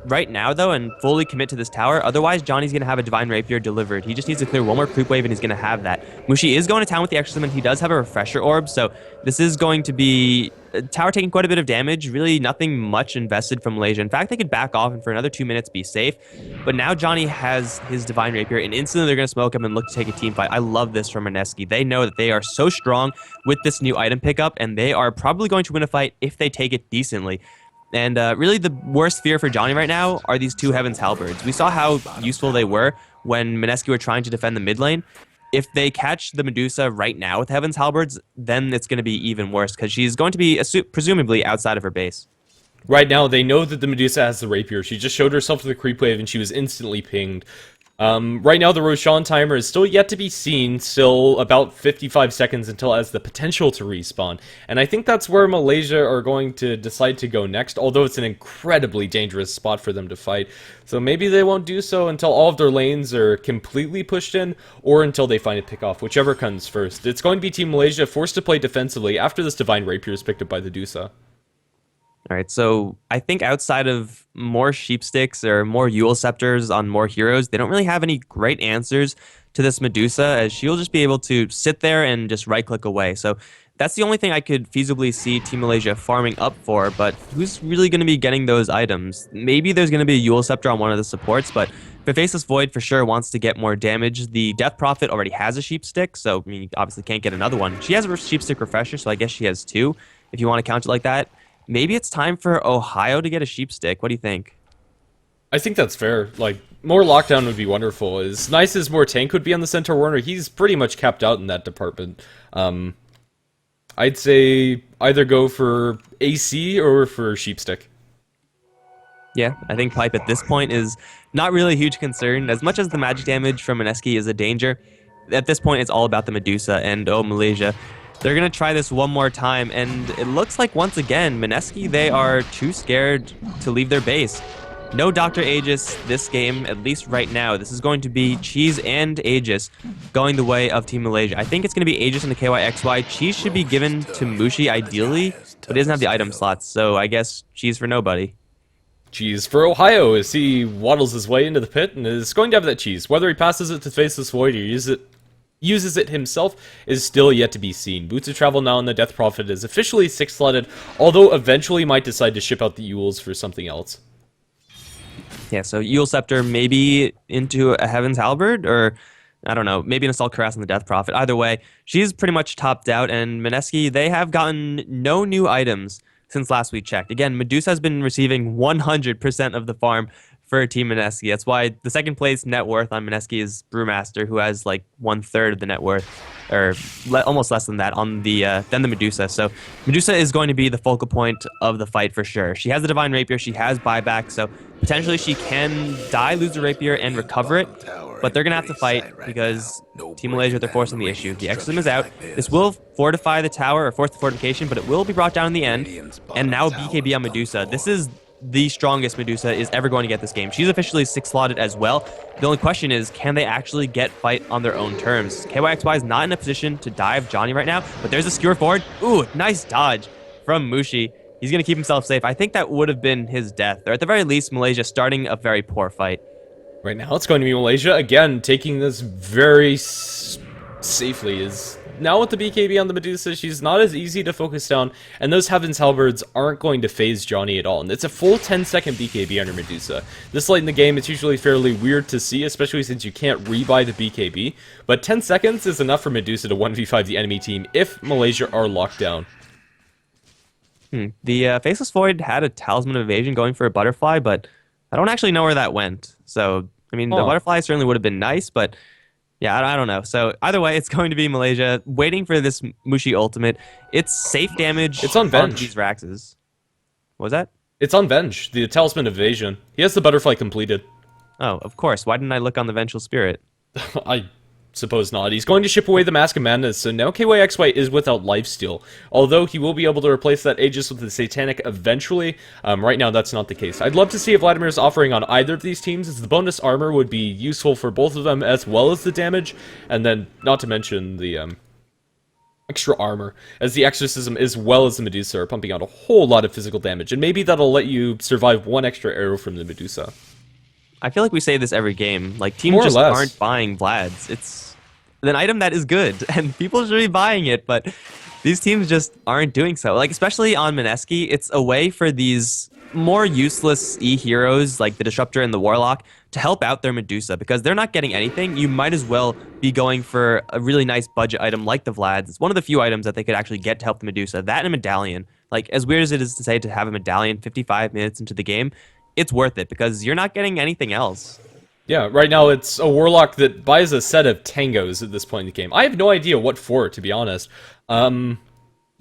right now, though, and fully commit to this tower. Otherwise, Johnny's going to have a Divine Rapier delivered. He just needs to clear one more creep wave, and he's going to have that. Mushi is going to town with the Exorcism, and he does have a Refresher Orb, so this is going to be a tower taking quite a bit of damage. Really nothing much invested from Malaysia. In fact, they could back off and for another 2 minutes be safe. But now Johnny has his Divine Rapier, and instantly they're going to smoke him and look to take a team fight. I love this from Mineski. They know that they are so strong with this new item pickup, and they are probably going to win a fight if they take it decently. And really the worst fear for Johnny right now are these two Heaven's Halberds. We saw how useful they were when Mineski were trying to defend the mid lane. If they catch the Medusa right now with Heaven's Halberds, then it's going to be even worse because she's going to be presumably outside of her base. Right now, they know that the Medusa has the Rapier. She just showed herself to the creep wave and she was instantly pinged. Right now, the Roshan timer is still yet to be seen, still about 55 seconds until it has the potential to respawn. And I think that's where Malaysia are going to decide to go next, although it's an incredibly dangerous spot for them to fight. So maybe they won't do so until all of their lanes are completely pushed in, or until they find a pick-off, whichever comes first. It's going to be Team Malaysia forced to play defensively after this Divine Rapier is picked up by the Dusa. All right, so I think outside of more Sheepsticks or more Yule Scepters on more heroes, they don't really have any great answers to this Medusa, as she'll just be able to sit there and just right-click away. So that's the only thing I could feasibly see Team Malaysia farming up for, but who's really going to be getting those items? Maybe there's going to be a Yule Scepter on one of the supports, but if Faceless Void for sure wants to get more damage, the Death Prophet already has a Sheepstick, so I mean, you obviously can't get another one. She has a Sheepstick Refresher, so I guess she has two, if you want to count it like that. Maybe it's time for Ohio to get a Sheepstick. What do you think? I think that's fair. Like, more lockdown would be wonderful. As nice as more tank would be on the Centaur Warner, he's pretty much capped out in that department. I'd say either go for AC or for Sheepstick. Yeah, I think Pipe at this point is not really a huge concern. As much as the magic damage from Mineski is a danger, at this point it's all about the Medusa and Malaysia. They're going to try this one more time, and it looks like once again, Mineski, they are too scared to leave their base. No Dr. Aegis this game, at least right now. This is going to be Cheese and Aegis going the way of Team Malaysia. I think it's going to be Aegis and the KYXY. Cheese should be given to Mushi ideally, but he doesn't have the item slots, so I guess Cheese for nobody. Cheese for Ohio as he waddles his way into the pit and is going to have that cheese. Whether he passes it to Faceless Void or uses it himself is still yet to be seen. Boots of Travel now and the Death Prophet is officially 6-slotted, although eventually might decide to ship out the Yules for something else. Yeah, so Yule Scepter maybe into a Heaven's Halberd, or I don't know, maybe an Assault Cuirass on the Death Prophet. Either way, she's pretty much topped out, and Mineski, they have gotten no new items since last we checked. Again, Medusa has been receiving 100% of the farm for Team Mineski. That's why the second place net worth on Mineski is Brewmaster, who has like 1/3 of the net worth, or almost less than that on the than the Medusa. So Medusa is going to be the focal point of the fight for sure. She has the Divine Rapier, she has buyback, so potentially she can die, lose the Rapier, and recover it. But they're going to have to fight because Team Malaysia, they're forcing the issue. The Exorcism is out. This will fortify the tower, or force the fortification, but it will be brought down in the end. And now BKB on Medusa. This is the strongest Medusa is ever going to get this game. She's officially 6-slotted as well. The only question is, can they actually get fight on their own terms? KYXY is not in a position to dive Johnny right now, but there's a skewer forward. Ooh, nice dodge from Mushi. He's going to keep himself safe. I think that would have been his death, or at the very least, Malaysia starting a very poor fight. Right now, it's going to be Malaysia, again, taking this very safely. Is now with the BKB on the Medusa, she's not as easy to focus down, and those Heaven's Halberds aren't going to phase Johnny at all. And it's a full 10-second BKB under Medusa. This late in the game, it's usually fairly weird to see, especially since you can't rebuy the BKB. But 10 seconds is enough for Medusa to 1v5 the enemy team if Malaysia are locked down. The Faceless Void had a Talisman of Evasion going for a Butterfly, but I don't actually know where that went. So, I mean, the Butterfly certainly would have been nice, but yeah, I don't know. So either way, it's going to be Malaysia waiting for this Mushi ultimate. It's safe damage. It's on Venge. These Raxes. What was that? It's on Venge, the Talisman of Evasion. He has the Butterfly completed. Oh, of course. Why didn't I look on the Vengeful Spirit? I suppose not. He's going to ship away the Mask of Madness, so now KYXY is without lifesteal. Although he will be able to replace that Aegis with the Satanic eventually, right now that's not the case. I'd love to see if Vladimir's offering on either of these teams, as the bonus armor would be useful for both of them, as well as the damage, and then, not to mention the extra armor, as the Exorcism as well as the Medusa are pumping out a whole lot of physical damage, and maybe that'll let you survive one extra arrow from the Medusa. I feel like we say this every game. Like, teams just aren't buying Vlads. It's an item that is good, and people should be buying it, but these teams just aren't doing so. Like, especially on Mineski, it's a way for these more useless E-heroes, like the Disruptor and the Warlock, to help out their Medusa, because they're not getting anything. You might as well be going for a really nice budget item like the Vlads. It's one of the few items that they could actually get to help the Medusa. That and a Medallion. Like, as weird as it is to say to have a Medallion 55 minutes into the game, it's worth it, because you're not getting anything else. Yeah, right now it's a Warlock that buys a set of Tangos at this point in the game. I have no idea what for, to be honest.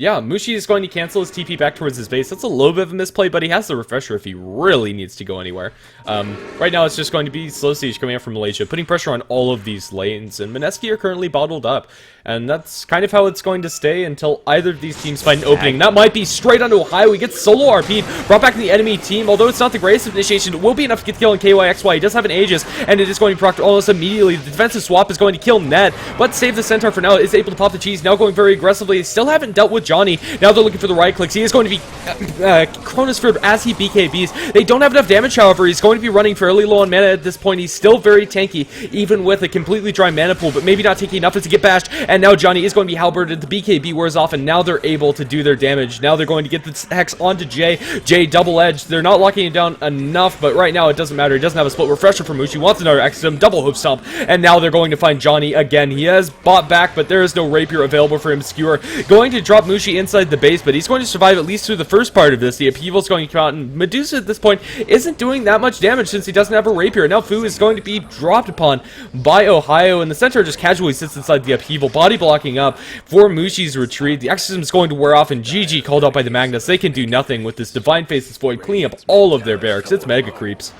Yeah, Mushi is going to cancel his TP back towards his base. That's a little bit of a misplay, but he has the refresher if he really needs to go anywhere. Right now it's just going to be Slow Siege coming out from Malaysia, putting pressure on all of these lanes, and Mineski are currently bottled up. And that's kind of how it's going to stay until either of these teams find an opening. That might be straight onto Ohio. He gets solo RP'd, brought back in the enemy team. Although it's not the greatest initiation, it will be enough to get the kill on KYXY. He does have an Aegis, and it is going to proc almost immediately. The defensive swap is going to kill Ned, but save the Centaur for now. Is able to pop the cheese, now going very aggressively. Still haven't dealt with Johnny. Now they're looking for the right clicks. He is going to be chronosphered as he BKBs. They don't have enough damage, however. He's going to be running fairly low on mana at this point. He's still very tanky, even with a completely dry mana pool, but maybe not taking enough to get bashed. And now Johnny is going to be halberded. The BKB wears off, and now they're able to do their damage. Now they're going to get the Hex onto Jay. Jay double-edged. They're not locking it down enough, but right now it doesn't matter. He doesn't have a split refresher from Mushi. Wants another Exodum, double Hope Stomp, and now they're going to find Johnny again. He has bought back, but there is no Rapier available for him. Skewer going to drop Mushi inside the base, but he's going to survive at least through the first part of this. The upheaval is going to come out, and Medusa at this point isn't doing that much damage since he doesn't have a Rapier. Now Fu is going to be dropped upon by Ohio, and the center just casually sits inside the upheaval, body blocking up for Mushi's retreat. The Exorcism is going to wear off, and GG called out by the Magnus. They can do nothing with this Divine Faceless Void cleaning up all of their barracks. It's mega creeps.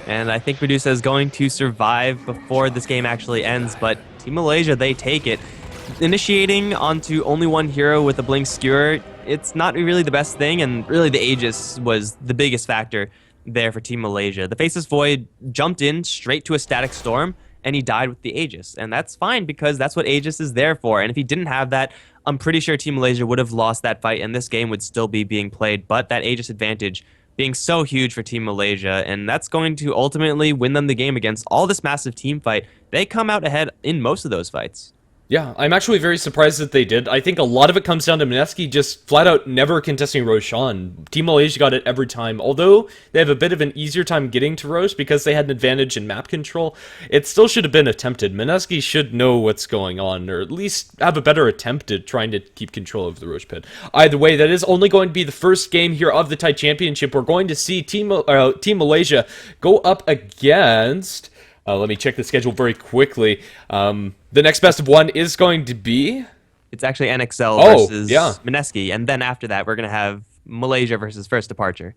And I think Medusa is going to survive before this game actually ends, but Team Malaysia, they take it. Initiating onto only one hero with a Blink Skewer, it's not really the best thing, and really the Aegis was the biggest factor there for Team Malaysia. The Faceless Void jumped in straight to a Static Storm, and he died with the Aegis. And that's fine, because that's what Aegis is there for. And if he didn't have that, I'm pretty sure Team Malaysia would have lost that fight, and this game would still be being played. But that Aegis advantage being so huge for Team Malaysia, and that's going to ultimately win them the game against all this massive team fight. They come out ahead in most of those fights. Yeah, I'm actually very surprised that they did. I think a lot of it comes down to Mineski just flat out never contesting Roshan. Team Malaysia got it every time. Although they have a bit of an easier time getting to Roche because they had an advantage in map control, it still should have been attempted. Mineski should know what's going on, or at least have a better attempt at trying to keep control of the Roche pit. Either way, that is only going to be the first game here of the Thai Championship. We're going to see Team Malaysia go up against... let me check the schedule very quickly. The next best of one is going to be... It's actually NXL versus Mineski, and then after that, we're going to have Malaysia versus First Departure.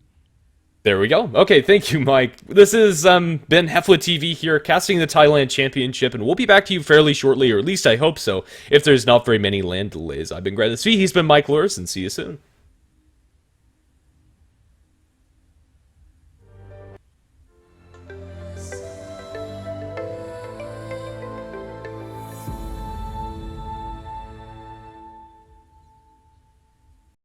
There we go. Okay, thank you, Mike. This has been HeflaTV here, casting the Thailand Championship, and we'll be back to you fairly shortly, or at least I hope so, if there's not very many land delays. I've been Grant the He's been Mike Lewis, and see you soon.